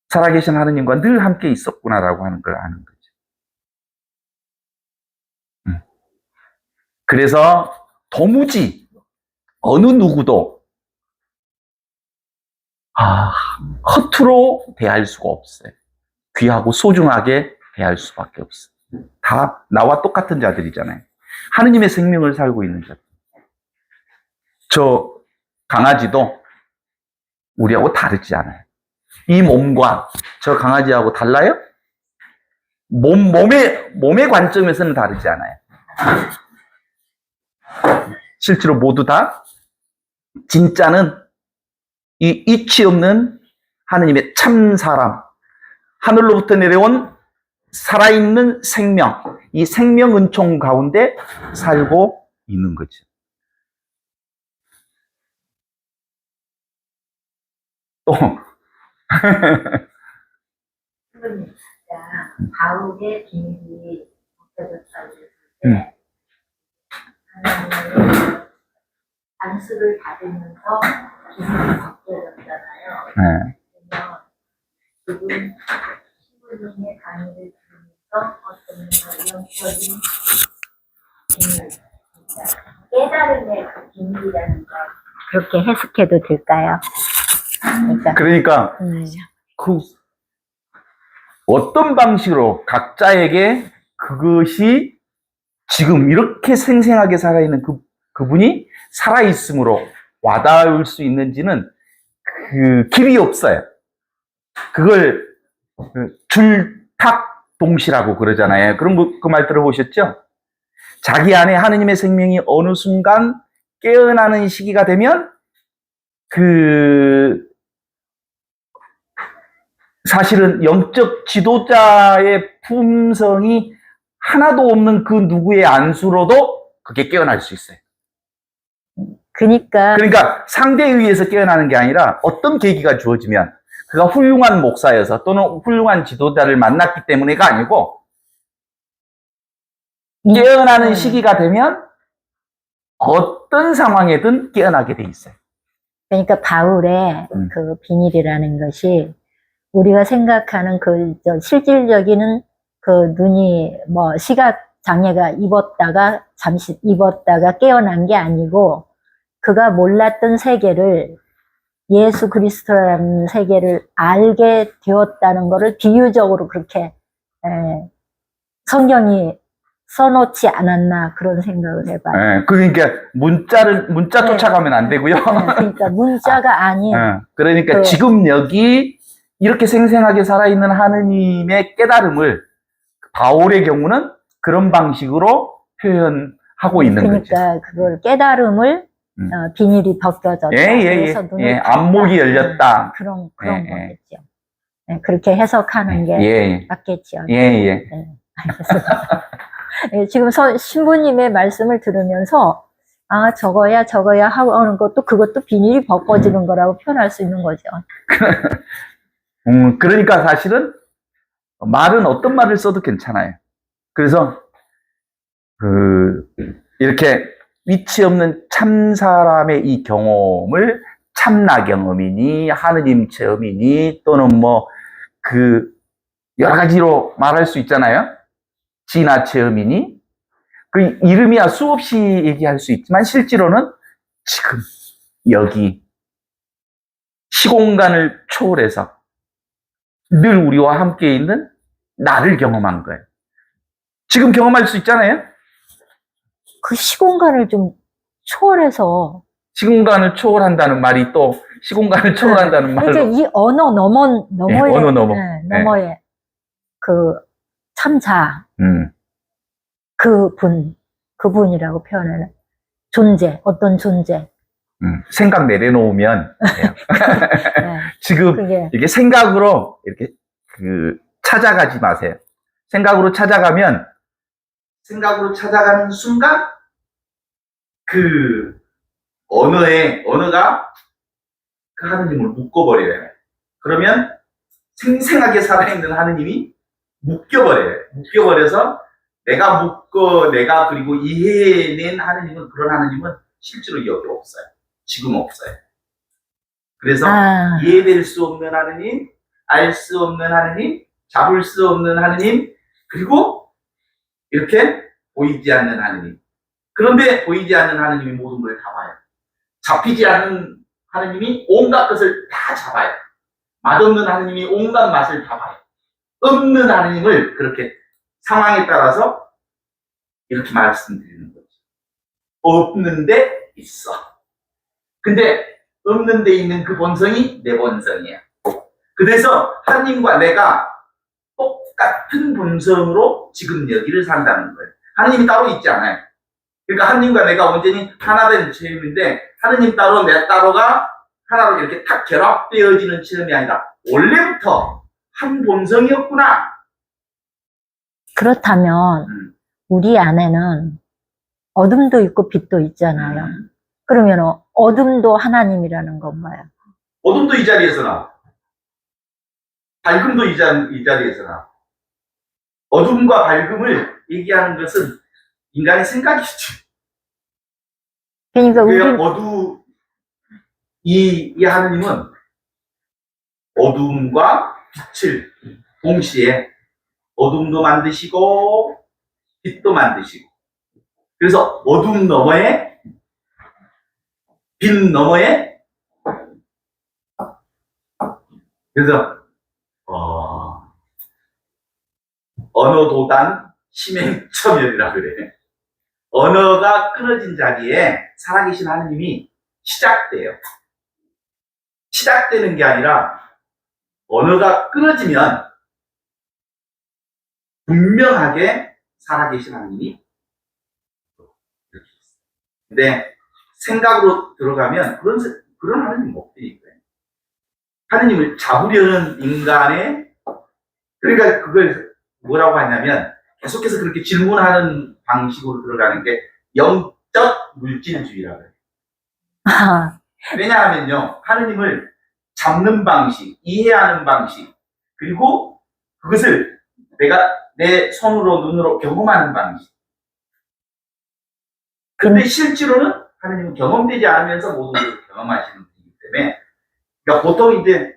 살아계신 하느님과 늘 함께 있었구나라고 하는 걸 아는 거죠. 그래서 도무지 어느 누구도 허투루 대할 수가 없어요. 귀하고 소중하게 대할 수밖에 없어요. 다 나와 똑같은 자들이잖아요. 하느님의 생명을 살고 있는 자들. 저 강아지도 우리하고 다르지 않아요. 이 몸과 저 강아지하고 달라요? 몸의 관점에서는 다르지 않아요. 실제로 모두 다 진짜는 이 이치 없는 하느님의 참 사람, 하늘로부터 내려온 살아있는 생명, 이 생명 은총 가운데 살고 있는 거죠. 또 선생님, 진짜 바울의 비밀이 벗겨졌다고 했을 때 하나님의 안수를 받으면서 비밀이 벗겨졌잖아요. 네. 그러면 그분 신부님의 강의를 들으면서 어떤 영적인 비밀, 진짜 깨달음의 그 비밀이라는 걸 그렇게 해석해도 될까요? 그러니까 그 어떤 방식으로 각자에게 그것이 지금 이렇게 생생하게 살아있는 그분이 살아있음으로 와닿을 수 있는지는 그 길이 없어요. 그걸 줄탁동시라고 그러잖아요. 그런 그 말 들어보셨죠? 자기 안에 하느님의 생명이 어느 순간 깨어나는 시기가 되면 사실은 영적 지도자의 품성이 하나도 없는 그 누구의 안수로도 그게 깨어날 수 있어요. 그러니까 상대에 의해서 깨어나는 게 아니라 어떤 계기가 주어지면 그가 훌륭한 목사여서 또는 훌륭한 지도자를 만났기 때문에가 아니고 깨어나는 시기가 되면 어떤 상황에든 깨어나게 돼 있어요. 그러니까 바울의 그 비밀이라는 것이 우리가 생각하는 실질적인 그 눈이 시각 장애가 잠시 입었다가 깨어난 게 아니고 그가 몰랐던 세계를 예수 그리스도라는 세계를 알게 되었다는 것을 비유적으로 그렇게 성경이 써놓지 않았나 그런 생각을 해봐요. 네, 그러니까 문자 쫓아가면 안 되고요. 그러니까 문자가 아닌. 그러니까 지금 여기 이렇게 생생하게 살아있는 하느님의 깨달음을 바울의 경우는 그런 방식으로 표현하고 있는 거죠. 그러니까 그걸 깨달음을 비닐이 벗겨졌다. 그래서 눈이 안목이 열렸다. 그런 거겠죠. 네, 그렇게 해석하는 게 맞겠죠. 네, 알겠습니다. 지금 신부님의 말씀을 들으면서 저거야 하는 것도 그것도 비닐이 벗겨지는 거라고 표현할 수 있는 거죠. 그러니까 사실은 말은 어떤 말을 써도 괜찮아요. 그래서 이렇게 위치 없는 참 사람의 이 경험을 참나 경험이니 하느님 체험이니 또는 여러 가지로 말할 수 있잖아요. 진화 체험이니 그 이름이야 수없이 얘기할 수 있지만 실제로는 지금 여기 시공간을 초월해서 늘 우리와 함께 있는 나를 경험한 거예요. 지금 경험할 수 있잖아요. 그 시공간을 좀 초월해서 시공간을 초월한다는 말이 또 시공간을 초월한다는 말로 그러니까 이 언어 너머의 그 참자 그분이라고 표현하는 존재, 어떤 존재. 생각 내려놓으면 돼요. 네. 지금 이게 생각으로 이렇게 찾아가지 마세요. 생각으로 찾아가는 순간 언어가 그 하느님을 묶어버려요. 그러면 생생하게 살아있는 하느님이 묶여버려요. 묶여버려서 내가 그리고 이해해낸 하느님은 그런 하느님은 실제로 여기 없어요. 지금 없어요. 그래서 이해될 수 없는 하느님, 알 수 없는 하느님, 잡을 수 없는 하느님, 그리고 이렇게 보이지 않는 하느님. 그런데 보이지 않는 하느님이 모든 걸 다 봐요. 잡히지 않는 하느님이 온갖 것을 다 잡아요. 맛없는 하느님이 온갖 맛을 다 봐요. 없는 하느님을 그렇게 상황에 따라서 이렇게 말씀드리는 거죠. 없는데 있어. 근데 없는데 있는 그 본성이 내 본성이야. 그래서 하느님과 내가 똑같은 본성으로 지금 여기를 산다는 거예요. 하느님이 따로 있지 않아요. 그러니까 하느님과 내가 온전히 하나 된 체험인데 하느님 따로 내 따로가 하나로 이렇게 탁 결합되어지는 체험이 아니라 원래부터 한 본성이었구나. 그렇다면 우리 안에는 어둠도 있고 빛도 있잖아요. 그러면 어둠도 하나님이라는 건가요? 어둠도 이 자리에서 나와. 밝음도 이 자리에서 나와. 어둠과 밝음을 얘기하는 것은 인간의 생각이죠. 그러니까 이 하느님은 어둠과 빛을 동시에 어둠도 만드시고 빛도 만드시고 그래서 어둠 너머에 빛 너머에 그래서 언어도단 심행처멸이라 그래. 언어가 끊어진 자리에 살아계신 하느님이 시작돼요. 시작되는 게 아니라 언어가 끊어지면 분명하게 살아계신 하느님이 이렇게 있어요. 근데 생각으로 들어가면 그런 하느님 못 되니까요. 하느님을 잡으려는 인간의 그러니까 그걸 뭐라고 하냐면 계속해서 그렇게 질문하는 방식으로 들어가는 게 영적 물질주의라고 해요. 왜냐하면요, 하느님을 잡는 방식, 이해하는 방식, 그리고 그것을 내가 내 손으로, 눈으로 경험하는 방식. 근데 실제로는 하느님은 경험되지 않으면서 모든 것을 경험하시는 분이기 때문에, 그러니까 보통 이제,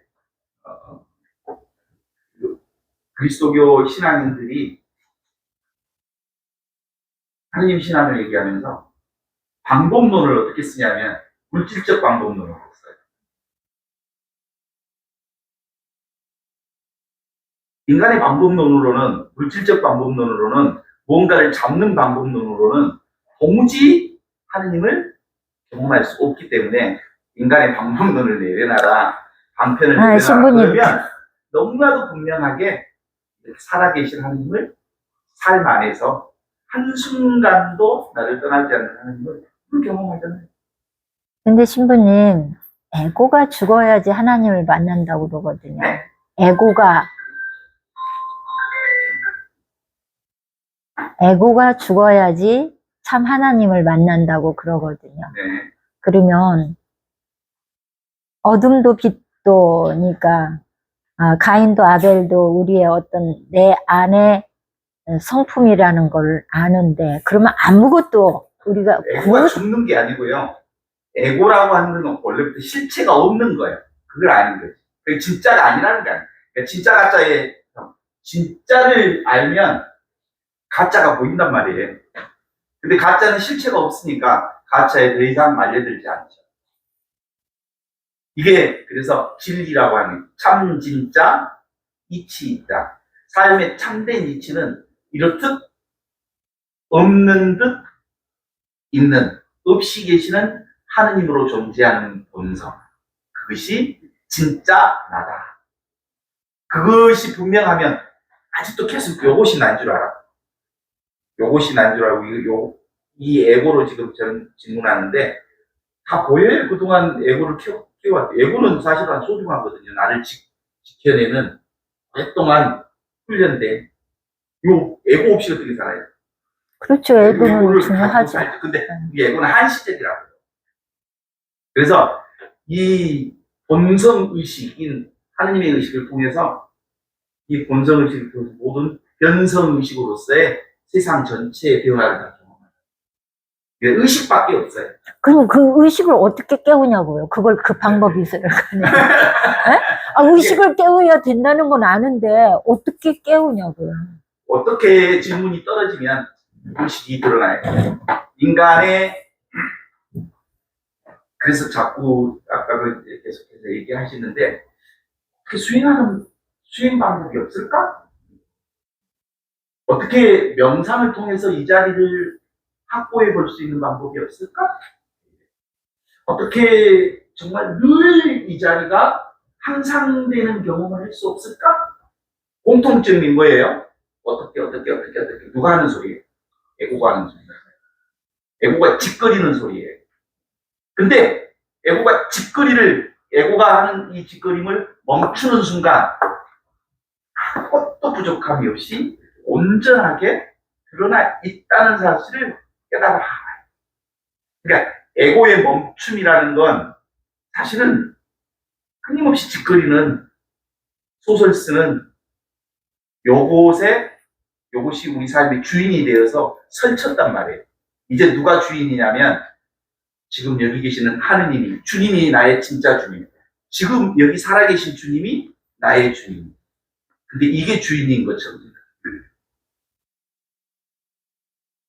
그리스도교 신앙인들이 하느님 신앙을 얘기하면서 방법론을 어떻게 쓰냐면, 물질적 방법론을 써요. 인간의 방법론으로는, 물질적 방법론으로는, 뭔가를 잡는 방법론으로는 도무지 하느님을 경험할 수 없기 때문에 인간의 방법론을 내려놔라, 방편을 내려놔라. 그러면 너무나도 분명하게 살아계신 하느님을 삶 안에서 한순간도 나를 떠나지 않는 하느님을 경험하잖아요. 근데 신부님, 에고가 죽어야지 하나님을 만난다고 그러거든요. 네? 에고가 죽어야지 참 하나님을 만난다고 그러거든요. 네. 그러면 어둠도 빛도니까 가인도 아벨도 우리의 어떤 내 안의 성품이라는 걸 아는데 그러면 아무것도 우리가 에고가 죽는 게 아니고요. 에고라고 하는 건 원래부터 실체가 없는 거예요. 그걸 아는 거지. 그게 진짜가 아니라는 게 아니에요. 그러니까 진짜 가짜의 진짜를 알면 가짜가 보인단 말이에요. 근데 가짜는 실체가 없으니까 가짜에 더 이상 말려들지 않죠. 이게 그래서 진리라고 하는 참 진짜 이치 있다. 삶의 참된 이치는 이렇듯 없는 듯 있는 없이 계시는 하느님으로 존재하는 본성. 그것이 진짜 나다. 그것이 분명하면 아직도 계속 요것이 난 줄 알아. 요것이 난 줄 알고 이 에고로 지금 저는 질문하는데 다 보여요. 그동안 에고를 키워왔대. 에고는 사실은 소중하거든요. 나를 지켜내는 오랫동안 훈련된 요 에고 없이 어떻게 살아요? 그렇죠. 에고는 중요하죠. 근데 이 에고는 한시적이라고요. 그래서 이 본성의식인 하느님의 의식을 통해서 이 본성의식을 통해서 모든 변성의식으로서의 세상 전체의 변화를 다 경험합니다. 의식밖에 없어요. 그럼 그 의식을 어떻게 깨우냐고요? 그걸 그 방법이 있어요. 의식을 깨워야 된다는 건 아는데 어떻게 깨우냐고요? 어떻게 질문이 떨어지면 의식이 드러나요. 인간의 그래서 자꾸 아까도 계속해서 얘기하시는데 어떻게 수행 방법이 없을까? 어떻게 명상을 통해서 이 자리를 확보해 볼 수 있는 방법이 없을까? 어떻게 정말 늘 이 자리가 항상 되는 경험을 할 수 없을까? 공통점이 뭐예요? 어떻게 누가 하는 소리예요? 에고가 하는 소리예요. 에고가 짓거리는 소리예요. 근데 에고가 하는 이 짓거림을 멈추는 순간 아무것도 부족함이 없이 온전하게 드러나 있다는 사실을 깨달아. 그러니까 에고의 멈춤이라는 건 사실은 끊임없이 짓거리는 소설 쓰는 요것이 우리 삶의 주인이 되어서 설쳤단 말이에요. 이제 누가 주인이냐면 지금 여기 계시는 하느님이, 주님이 나의 진짜 주인. 지금 여기 살아계신 주님이 나의 주인. 근데 이게 주인인 것처럼.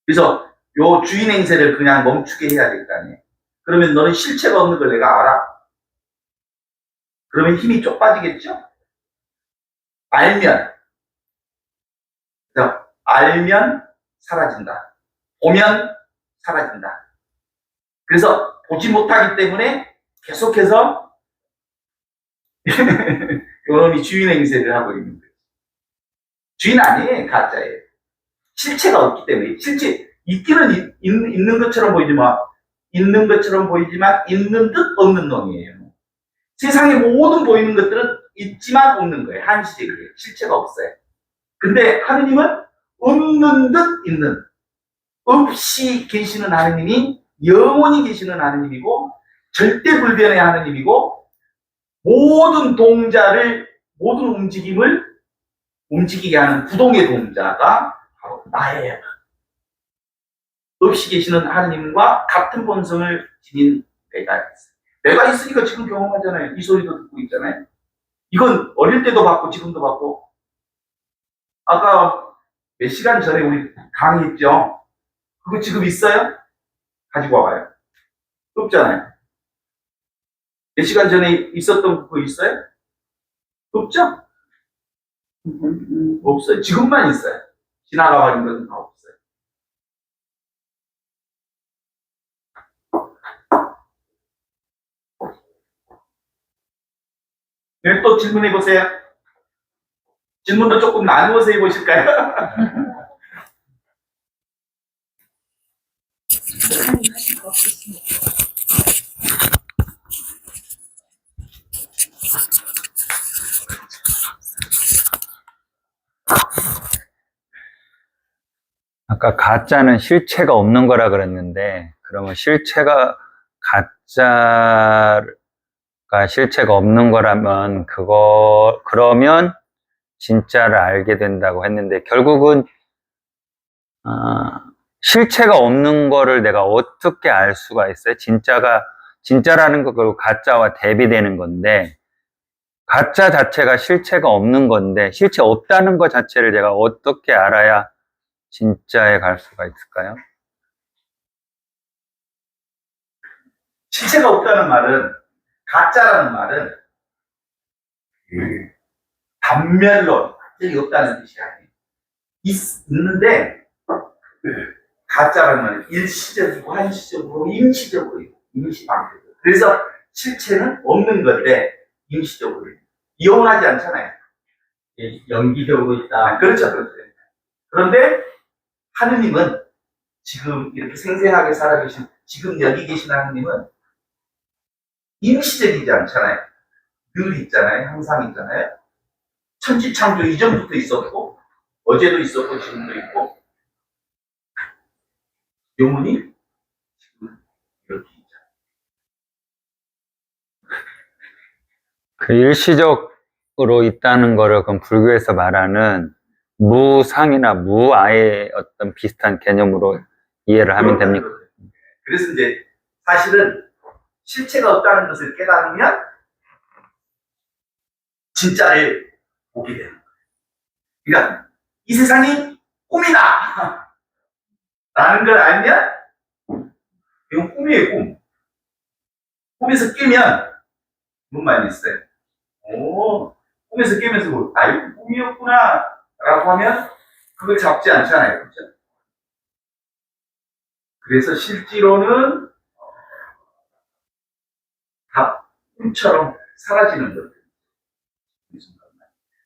그래서 요 주인 행세를 그냥 멈추게 해야 될 거 아니에요. 그러면 너는 실체가 없는 걸 내가 알아? 그러면 힘이 쪽 빠지겠죠? 알면 사라진다. 보면 사라진다. 그래서 보지 못하기 때문에 계속해서 요놈이 주인 행세를 하고 있는 거예요. 주인 아니에요. 가짜예요. 실체가 없기 때문에. 실체 있기는 있는 것처럼 보이지만 있는 듯 없는 놈이에요. 세상의 모든 보이는 것들은 있지만 없는 거예요. 한시적이에요. 실체가 없어요. 근데 하느님은 없는 듯 있는, 없이 계시는 하느님이 영원히 계시는 하느님이고 절대 불변의 하느님이고 모든 움직임을 움직이게 하는 구동의 동자가 바로 나예요. 없이 계시는 하느님과 같은 본성을 지닌 내가 있어요. 내가 있으니까 지금 경험하잖아요. 이 소리도 듣고 있잖아요. 이건 어릴 때도 받고 지금도 받고. 아까 몇 시간 전에 우리 강의했죠? 그거 지금 있어요? 가지고 와봐요. 없잖아요. 몇 시간 전에 있었던 그거 있어요? 없죠? 없어요. 지금만 있어요. 지나가버린 것은 다 없어요. 네, 또 질문해 보세요. 질문도 조금 나누어서 해보실까요? 아까 가짜는 실체가 없는 거라 그랬는데, 그러면 가짜가 실체가 없는 거라면, 그러면 진짜를 알게 된다고 했는데, 결국은, 실체가 없는 거를 내가 어떻게 알 수가 있어요? 진짜라는 거 결국 가짜와 대비되는 건데, 가짜 자체가 실체가 없는 건데, 실체 없다는 것 자체를 제가 어떻게 알아야 진짜에 갈 수가 있을까요? 실체가 없다는 말은, 가짜라는 말은, 단면론, 실이 없다는 뜻이 아니에요. 있는데, 가짜라는 말은 일시적이고, 한시적으로, 임시적으로, 임시방식으로. 그래서 실체는 없는 건데, 임시적으로. 이혼하지 않잖아요. 연기적으로 있다. 그렇죠. 그런데, 하느님은 지금 이렇게 생생하게 살아계신, 지금 여기 계신 하느님은 임시적이지 않잖아요. 늘 있잖아요. 항상 있잖아요. 천지창조 이전부터 있었고, 어제도 있었고, 지금도 있고, 영혼이 지금 이렇게 있잖아요. 그 일시적으로 있다는 거를 그럼 불교에서 말하는 무상이나 무아의 어떤 비슷한 개념으로 이해를 하면 됩니까? 그래서 이제 사실은 실체가 없다는 것을 깨달으면 진짜를 보게 되는 거예요. 그러니까 이 세상이 꿈이다 라는 걸 알면 이건 꿈이에요, 꿈. 꿈에서 깨면 무슨 말이 있어요? 오, 꿈에서 깨면서 뭐, 아, 이거 꿈이었구나 라고 하면 그걸 잡지 않잖아요. 그렇죠? 그래서 실제로는 다 꿈처럼 사라지는 것들.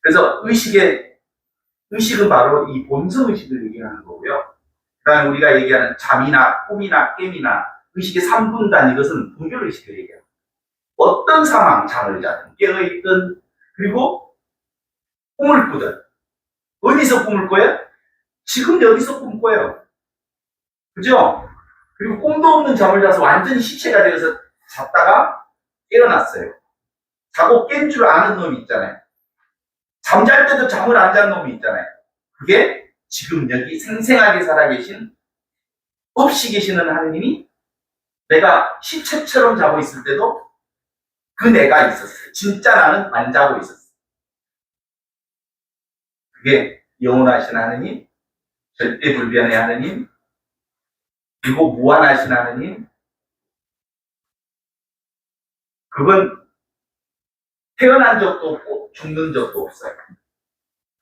그래서 의식은 바로 이 본성의식을 얘기하는 거고요. 그 다음에 우리가 얘기하는 잠이나 꿈이나 깨이나 의식의 3분단, 이것은 분별의식을 얘기합니다. 어떤 상황, 잠을 자든 깨어있든, 그리고 꿈을 꾸든, 어디서 꿈을 꿔요? 지금 여기서 꿈 꿔요. 그죠? 그리고 꿈도 없는 잠을 자서 완전히 시체가 되어서 잤다가 깨어났어요. 자고 깬 줄 아는 놈이 있잖아요. 잠잘 때도 잠을 안 잔 놈이 있잖아요. 그게 지금 여기 생생하게 살아계신, 없이 계시는 하느님이 내가 시체처럼 자고 있을 때도 그 내가 있었어요. 진짜 나는 안 자고 있었어요. 그게 영원하신 하느님, 절대불변의 하느님, 그리고 무한하신 하느님. 그건 태어난 적도 없고 죽는 적도 없어요.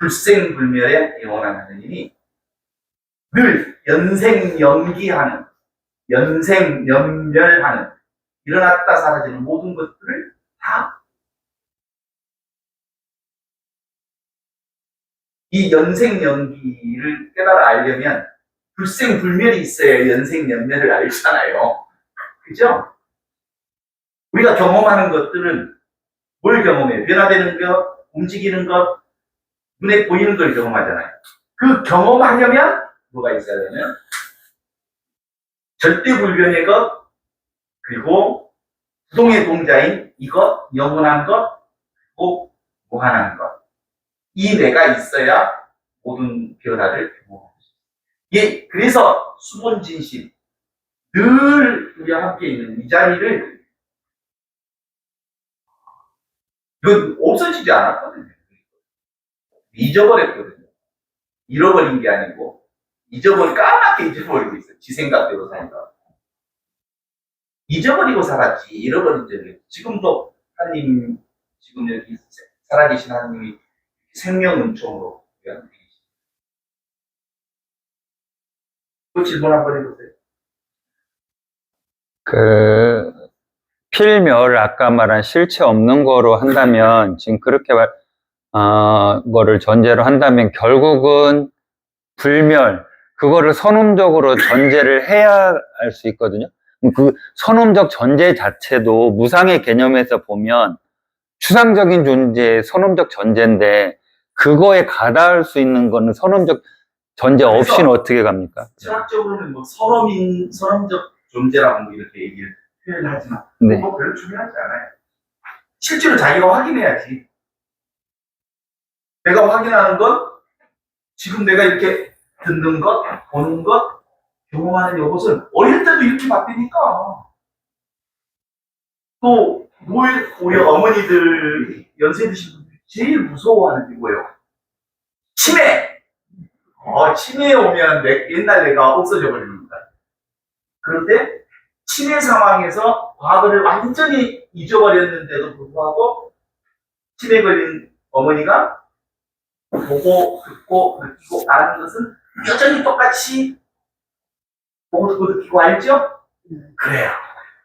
불생불멸의 영원한 하느님이 늘 연생연기하는, 연생연멸하는, 일어났다 사라지는 모든 것들을 다 이 연생연기를 깨달아 알려면 불생불멸이 있어야 연생연멸을 알잖아요. 그죠? 우리가 경험하는 것들은 뭘 경험해요? 변화되는 것, 움직이는 것, 눈에 보이는 걸 경험하잖아요. 그 경험하려면 뭐가 있어야 되면 절대불변의 것, 그리고 부동의 동자인 이것, 영원한 것, 그리고 무한한 것. 이 내가 있어야 모든 변화를 경험할 수 있어요. 예, 그래서 수본진심, 늘 우리와 함께 있는 이 자리를, 이건 없어지지 않았거든요. 잊어버렸거든요. 잃어버린 게 아니고, 까맣게 잊어버리고 있어요. 지 생각대로 살다. 잊어버리고 살았지, 잃어버린 적이. 지금도 하나님, 지금 여기 살아계신 하나님이 생명은총으로 계십니다. 또 질문 한번 해보세요. 필멸, 아까 말한 실체 없는 거로 한다면, 지금 그렇게 거를 전제로 한다면, 결국은 불멸, 그거를 선언적으로 전제를 해야 할 수 있거든요. 그 선언적 전제 자체도 무상의 개념에서 보면 추상적인 존재의 선언적 전제인데, 그거에 가닿을 수 있는 거는 선언적 전제 없이는 어떻게 갑니까? 철학적으로는 뭐 선언적 존재라고 뭐 이렇게 얘기를 표현하지만, 네. 뭐 별로 중요하지 않아요. 실제로 자기가 확인해야지. 내가 확인하는 건 지금 내가 이렇게 듣는 것, 보는 것, 경험하는 이것은 어릴 때도 이렇게 바뀌니까. 또 우리 어머니들, 연세 드신 분들이 제일 무서워하는 게 뭐예요? 치매! 치매에 오면 옛날 내가 없어져 버립니다. 그런데 치매 상황에서 과거를 완전히 잊어버렸는데도 불구하고 치매 걸린 어머니가 보고, 듣고, 느끼고, 아는 것은 여전히 똑같이 보고, 듣고, 느끼고, 알죠? 그래요.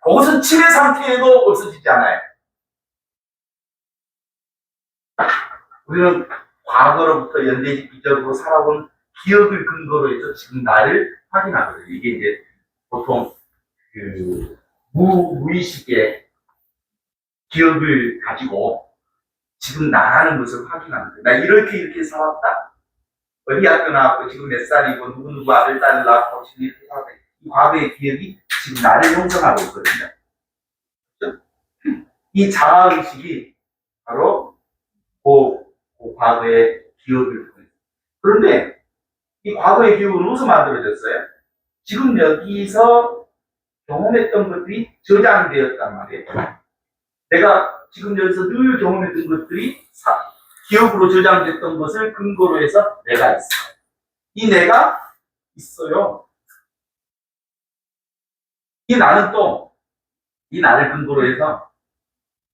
그것은 치매 상태에도 없어지지 않아요. 우리는 과거로부터 연대직비적으로 살아온 기억을 근거로 해서 지금 나를 확인하거든요. 이게 이제 보통 무의식의 기억을 가지고 지금 나라는 것을 확인하는 거예요. 나 이렇게 살았다. 어디 학교 나왔고, 지금 몇 살이고, 누구 아들, 딸을 낳았고, 지금 이렇게 살았다. 이 과거의 기억이 지금 나를 형성하고 있거든요. 그렇죠? 이 자아의식이 바로 그 과거의 기억을 보여요. 그런데 이 과거의 기억은 어디서 만들어졌어요? 지금 여기서 경험했던 것들이 저장되었단 말이에요. 내가 지금 여기서 늘 경험했던 것들이 기억으로 저장됐던 것을 근거로 해서 내가 있어요. 이 내가 있어요. 이 나는 또 이 나를 근거로 해서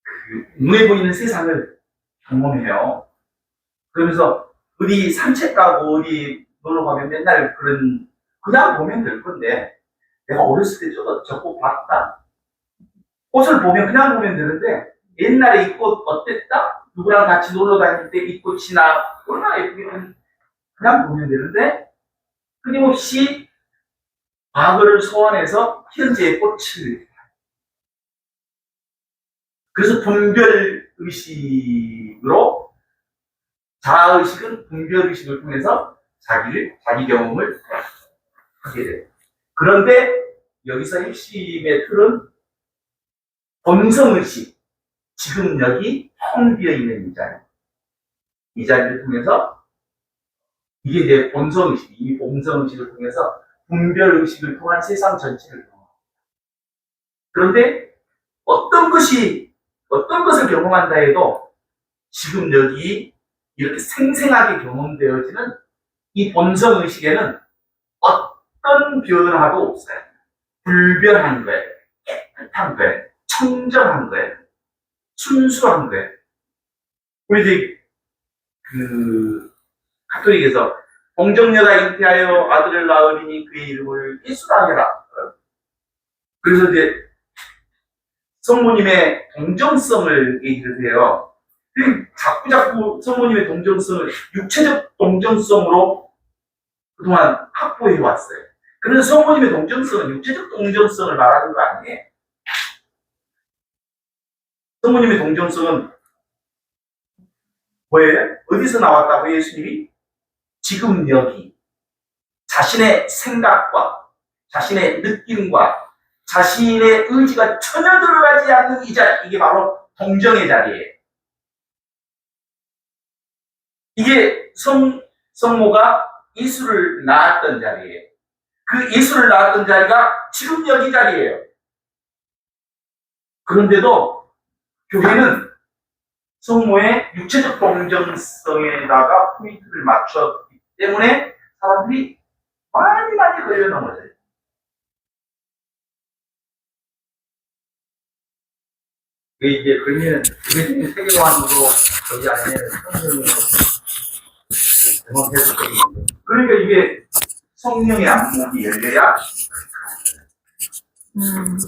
그 눈에 보이는 세상을 경험해요. 그러면서 어디 산책 가고 어디 놀러 가면 맨날 그냥 보면 될 건데 내가 어렸을 때 저거 봤다. 꽃을 보면 그냥 보면 되는데 옛날에 이 꽃 어땠다? 누구랑 같이 놀러 다닐 때 이 꽃이 나 얼마나 예쁘게 그냥 보면 되는데 끊임없이 과거를 소환해서 현재의 꽃을 그래서 분별의식으로 자아의식은 분별의식을 통해서 자기 경험을 하게 돼요. 그런데 여기서 핵심의 틀은 본성의식, 지금 여기 텅 비어있는 이 자리를 통해서 이게 이제 본성의식, 이 본성의식을 통해서 분별의식을 통한 세상 전체를 경험합니다. 그런데 어떤 것을 경험한다 해도 지금 여기 이렇게 생생하게 경험되어지는 이 본성의식에는 어떤 변화도 없어요. 불변한 거예요. 깨끗한 거예요. 청정한 거예요. 순수한 거예요. 우리 이제 가톨릭에서 동정녀가 잉태하여 아들을 낳으리니 그의 이름을 예수라 하라. 그래서 이제 성모님의 동정성을 얘기를 해요. 자꾸 성모님의 동정성을 육체적 동정성으로 그동안 확보해 왔어요. 그래서 성모님의 동정성은 육체적 동정성을 말하는 거 아니에요. 성모님의 동정성은 뭐예요? 어디서 나왔다고 예수님이? 지금 여기 자신의 생각과 자신의 느낌과 자신의 의지가 전혀 들어가지 않는 이 자리, 이게 바로 동정의 자리예요. 이게 성모가 예수를 낳았던 자리예요. 그 예수를 낳았던 자리가 지금 여기 자리예요. 그런데도 교회는 성모의 육체적 동정성에다가 포인트를 맞췄기 때문에 사람들이 많이 걸려 넘어져요. 이게 그러면 교회적인 세계관으로 저희 안에는 성령이 대목해서 그러니까 이게 성령의 안목이 열려야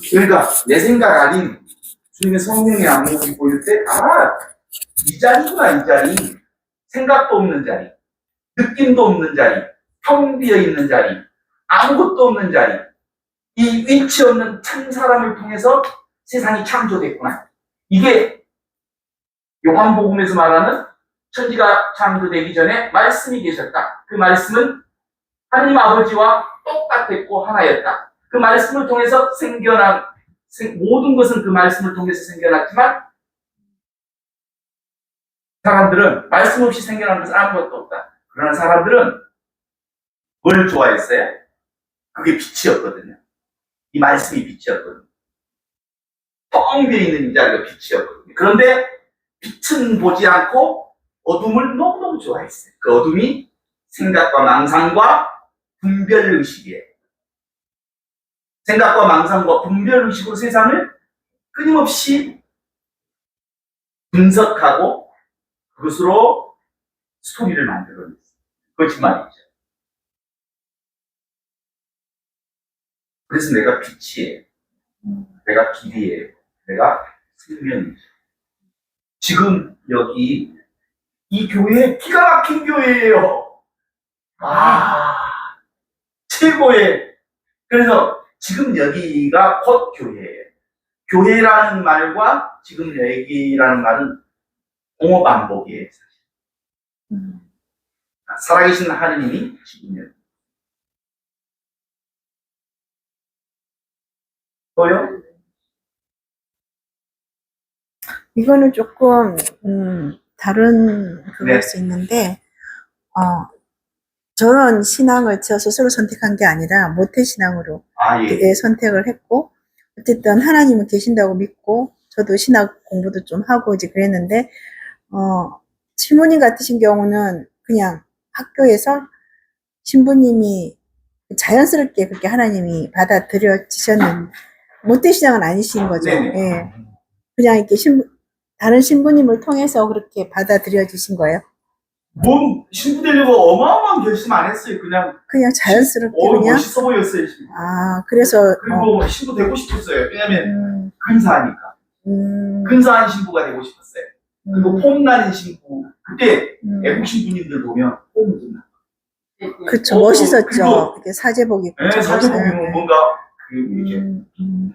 그러니까 내 생각 아닌 주님의 성령의 안목이 보일 때 이 자리구나. 이 자리 생각도 없는 자리 느낌도 없는 자리 텅 비어있는 자리 아무것도 없는 자리 이 위치 없는 참 사람을 통해서 세상이 창조됐구나. 이게 요한복음에서 말하는 천지가 창조되기 전에 말씀이 계셨다. 그 말씀은 하나님 아버지와 똑같았고 하나였다. 그 말씀을 통해서 모든 것은 그 말씀을 통해서 생겨났지만 사람들은 말씀 없이 생겨난 것은 아무것도 없다. 그러나 사람들은 뭘 좋아했어요? 그게 빛이었거든요. 이 말씀이 빛이었거든요. 텅 비어있는 이 자리가 빛이었거든요. 그런데 빛은 보지 않고 어둠을 너무너무 좋아했어요. 그 어둠이 생각과 망상과 분별의식이에요. 생각과 망상과 분별의식으로 세상을 끊임없이 분석하고 그것으로 스토리를 만들어냈어요. 거짓말이죠. 그래서 내가 빛이에요. 내가 길이에요. 내가 생명이죠. 지금 여기 이 교회 기가 막힌 교회예요. 최고의. 그래서 지금 여기가 곧 교회예요. 교회라는 말과 지금 여기라는 말은 공어 반복이에요. 살아계신 하느님이 지금 여기. 또요? 이거는 조금 다른 그럴 수 있는데 저는 신앙을 저 스스로 선택한 게 아니라 모태신앙으로 예. 선택을 했고 어쨌든 하나님은 계신다고 믿고 저도 신학 공부도 좀 하고 이제 그랬는데 신부님 같으신 경우는 그냥 학교에서 신부님이 자연스럽게 그렇게 하나님이 받아들여지셨는 모태신앙은 아니신 거죠. 네네. 예. 그냥 이렇게 다른 신부님을 통해서 그렇게 받아들여지신 거예요. 뭔 신부 되려고 어마어마한 결심 안 했어요. 그냥 자연스럽게 그냥. 멋있어 보였어요. 신부. 그래서 그리고 신부 되고 싶었어요. 왜냐면 근사하니까. 음, 근사한 신부가 되고 싶었어요. 그리고 폼나는 신부. 그때 애국 신부님들 보면 폼이 좀 나. 그쵸, 멋있었죠. 그리고 이렇게 사제복 입고. 네, 사진 네. 보면 뭔가 이렇게. 음.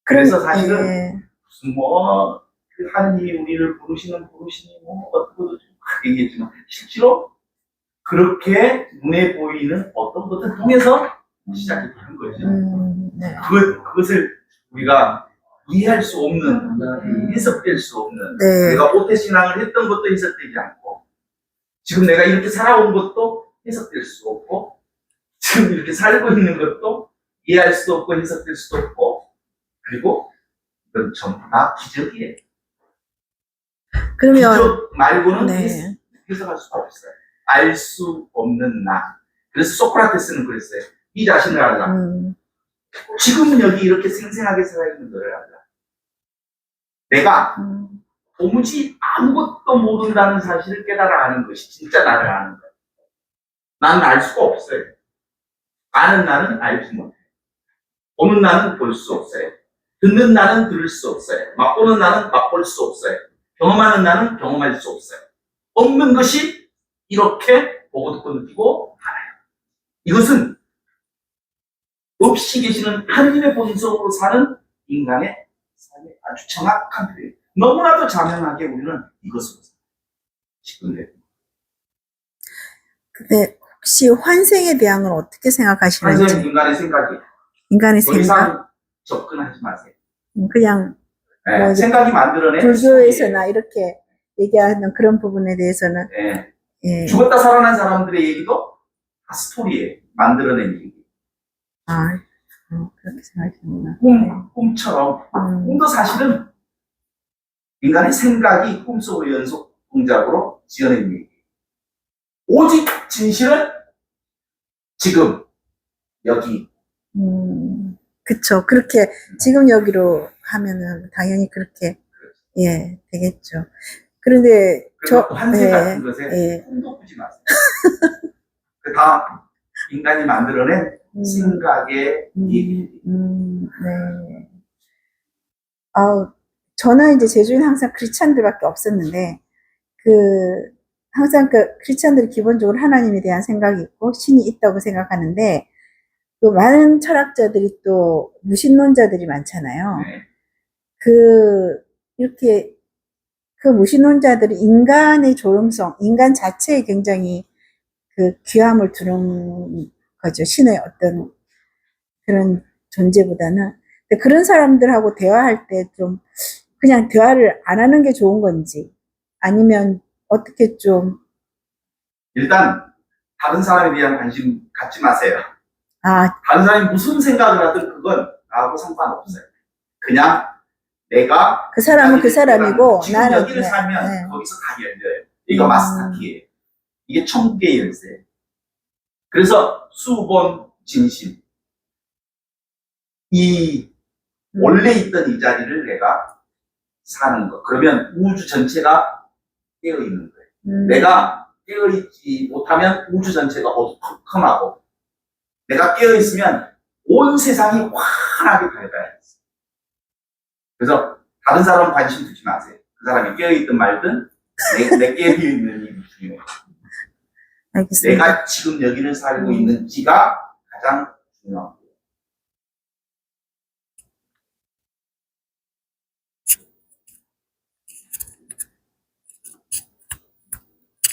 그래서 사실은 예. 무슨 그 하느님이 우리를 부르시니 어떻게도 좀 얘기했지만 실제로 그렇게 눈에 보이는 어떤 것을 통해서 시작이 되는 거죠. 네. 그것을 우리가 이해할 수 없는, 해석될 수 없는, 네. 내가 모태신앙을 했던 것도 해석되지 않고, 지금 내가 이렇게 살아온 것도 해석될 수 없고, 지금 이렇게 살고 있는 것도 이해할 수도 없고, 해석될 수도 없고, 그리고 이건 전부 다 기적이에요. 그러면, 기적 말고는 네. 해석할 수가 없어요. 알 수 없는 나. 그래서 소크라테스는 그랬어요. 이 자신을 알라. 지금은 여기 이렇게 생생하게 살아있는 너를 알라. 내가 도무지 아무것도 모른다는 사실을 깨달아 아는 것이 진짜 나를 아는 거예요. 나는 알 수가 없어요. 아는 나는 알지 못해. 보는 나는 볼 수 없어요. 듣는 나는 들을 수 없어요. 맛보는 나는 맛볼 수 없어요. 경험하는 나는 경험할 수 없어요. 없는 것이 이렇게 보고 듣고 느끼고 알아요. 이것은 없이 계시는 하느님의 본성으로 사는 인간의 삶의 아주 정확한 표현. 너무나도 자명하게 우리는 이것으로 살아요. 지금 근데 혹시 환생에 대한 건 어떻게 생각하시는지? 환생 인간의 생각이 인간의 더 생각? 이상 접근하지 마세요. 그냥 네, 뭐 생각이 만들어낸 불교에서나 이렇게 얘기하는 그런 부분에 대해서는 네. 예. 죽었다 살아난 사람들의 얘기도 다 스토리예요. 만들어낸 얘기. 그렇게 생각하시는구나. 꿈처럼. 꿈도 사실은 인간의 생각이 꿈속의 연속 동작으로 지어낸 얘기. 오직 진실은 지금, 여기. 그쵸. 그렇게 지금 여기로 하면은 당연히 그렇게, 예, 되겠죠. 그런데 환생 같은 것에 꿈도 꾸지 마세요. 다 인간이 만들어낸 생각의 얘기. 네. 저는 이제 제주에는 항상 크리스찬들밖에 없었는데, 항상 크리스찬들이 기본적으로 하나님에 대한 생각이 있고, 신이 있다고 생각하는데, 또 많은 철학자들이 또 무신론자들이 많잖아요. 네. 이렇게, 무신론자들이 인간의 조용성, 인간 자체에 굉장히 귀함을 두는 거죠. 신의 어떤 그런 존재보다는. 근데 그런 사람들하고 대화할 때 좀 그냥 대화를 안 하는 게 좋은 건지 아니면 어떻게 좀 일단 다른 사람에 대한 관심 갖지 마세요. 다른 사람이 무슨 생각을 하든 그건 나하고 상관없어요. 그냥 내가 그 사람은 그 사람이고 지금 나는 여기를 살면 네. 거기서 다 열려요. 이거 마스터키예요. 이게 천국의 열쇠. 그래서 수본 진심. 원래 있던 이 자리를 내가 사는 거. 그러면 우주 전체가 깨어있는 거예요. 내가 깨어있지 못하면 우주 전체가 어두컴컴하고, 내가 깨어있으면 온 세상이 환하게 밝아요. 그래서 다른 사람 관심 두지 마세요. 그 사람이 깨어있든 말든 내 깨어있는 일이 중요해요. 알겠습니다. 내가 지금 여기를 살고 있는지가 가장 중요합니다.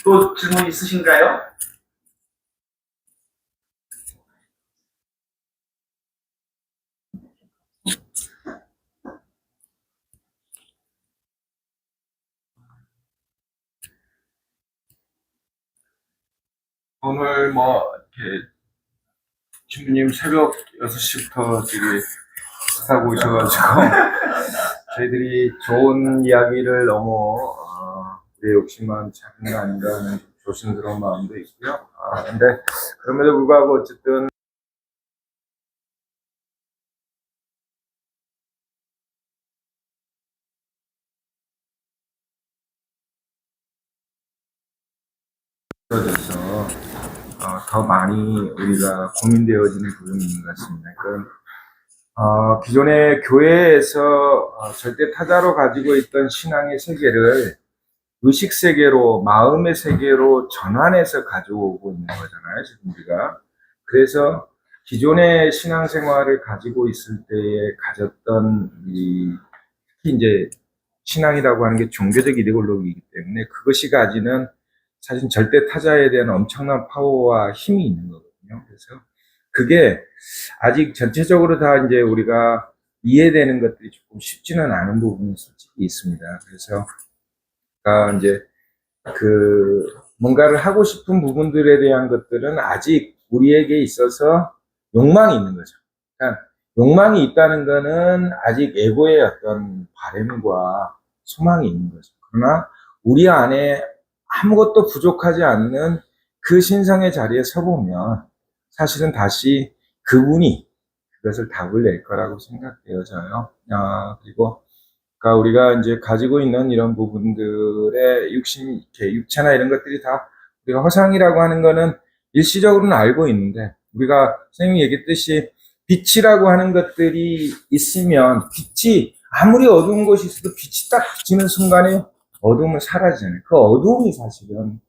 또 질문 있으신가요? 오늘 이렇게 신부님 새벽 6시부터 되게 하고 오셔가지고 저희들이 좋은 이야기를 너무 우리의 욕심만 작은 게 아닌가 하는 조심스러운 마음도 있고요. 근데 그럼에도 불구하고 어쨌든 서 더 많이 우리가 고민되어지는 부분이 있는 것 같습니다. 기존의 교회에서 절대 타자로 가지고 있던 신앙의 세계를 의식 세계로, 마음의 세계로 전환해서 가져오고 있는 거잖아요, 지금 우리가. 그래서 기존의 신앙생활을 가지고 있을 때에 가졌던 특히 이제 신앙이라고 하는 게 종교적 이데올로기이기 때문에 그것이 가지는 사실 절대 타자에 대한 엄청난 파워와 힘이 있는 거거든요. 그래서 그게 아직 전체적으로 다 이제 우리가 이해되는 것들이 조금 쉽지는 않은 부분이 솔직히 있습니다. 그래서 이제 뭔가를 하고 싶은 부분들에 대한 것들은 아직 우리에게 있어서 욕망이 있는 거죠. 그러니까 욕망이 있다는 거는 아직 에고의 어떤 바램과 소망이 있는 거죠. 그러나 우리 안에 아무것도 부족하지 않는 그 신성의 자리에 서보면 사실은 다시 그분이 그것을 답을 낼 거라고 생각되어져요. 그리고 그러니까 우리가 이제 가지고 있는 이런 부분들의 육체나 이런 것들이 다 우리가 허상이라고 하는 거는 일시적으로는 알고 있는데 우리가 선생님이 얘기했듯이 빛이라고 하는 것들이 있으면 빛이 아무리 어두운 곳이 있어도 빛이 딱 비치는 순간에 어둠은 사라지잖아요. 그 어둠이 사실은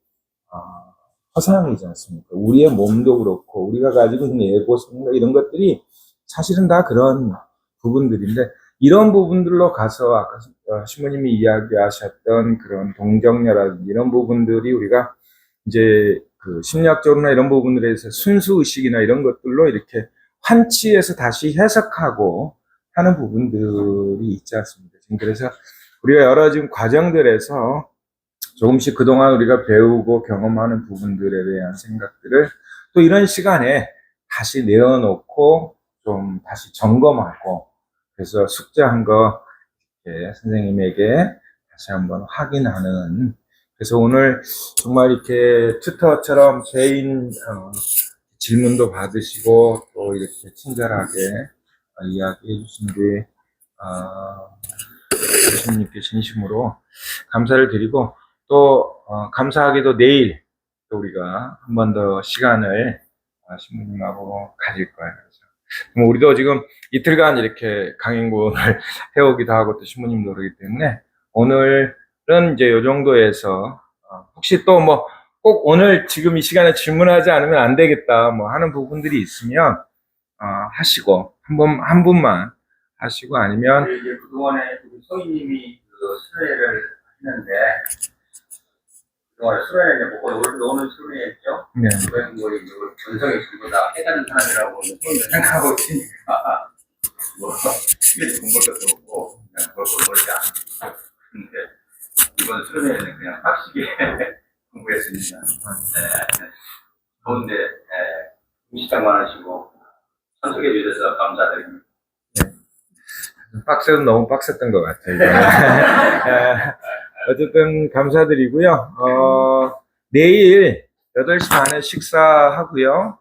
허상이지 않습니까? 우리의 몸도 그렇고 우리가 가지고 있는 에고, 생각 이런 것들이 사실은 다 그런 부분들인데 이런 부분들로 가서 아까 신부님이 이야기하셨던 그런 동정녀라든지 이런 부분들이 우리가 이제 그 심리학적으로나 이런 부분들에서 순수의식이나 이런 것들로 이렇게 환치해서 다시 해석하고 하는 부분들이 있지 않습니까? 지금 그래서 우리가 여러 지금 과정들에서 조금씩 그동안 우리가 배우고 경험하는 부분들에 대한 생각들을 또 이런 시간에 다시 내어놓고 좀 다시 점검하고 그래서 숙제한 거 선생님에게 다시 한번 확인하는 그래서 오늘 정말 이렇게 튜터처럼 개인 질문도 받으시고 또 이렇게 친절하게 이야기해 주신 게 교수님께 진심으로 감사를 드리고 또 감사하게도 내일 또 우리가 한 번 더 시간을 신부님하고 가질 거예요. 그래서 우리도 지금 이틀간 이렇게 강행군을 해오기도 하고 또 신부님도 그러기 때문에 오늘은 이제 요 정도에서 혹시 또 뭐 꼭 오늘 지금 이 시간에 질문하지 않으면 안 되겠다 뭐 하는 부분들이 있으면 하시고 한 분만 하시고 아니면 이제 그동안에 우리 성희님이 그 수레를 하시는데 그동안에 수레를 먹고 노는 수레였죠. 네. 그런 뭐 전성의 전부다 깨달은 사람이라고 성희를 생각하고 있으니까 뭐 이게 공부할 것도 없고 그냥 그걸 모르지 않고 근데 이번 수레는 그냥 빡시게 공부했습니다. 좋은데 시장 많으시고 참석해 주셔서 감사드립니다. 빡세는 너무 빡셌던 것 같아요. 어쨌든 감사드리고요. 내일 8시 반에 식사하고요.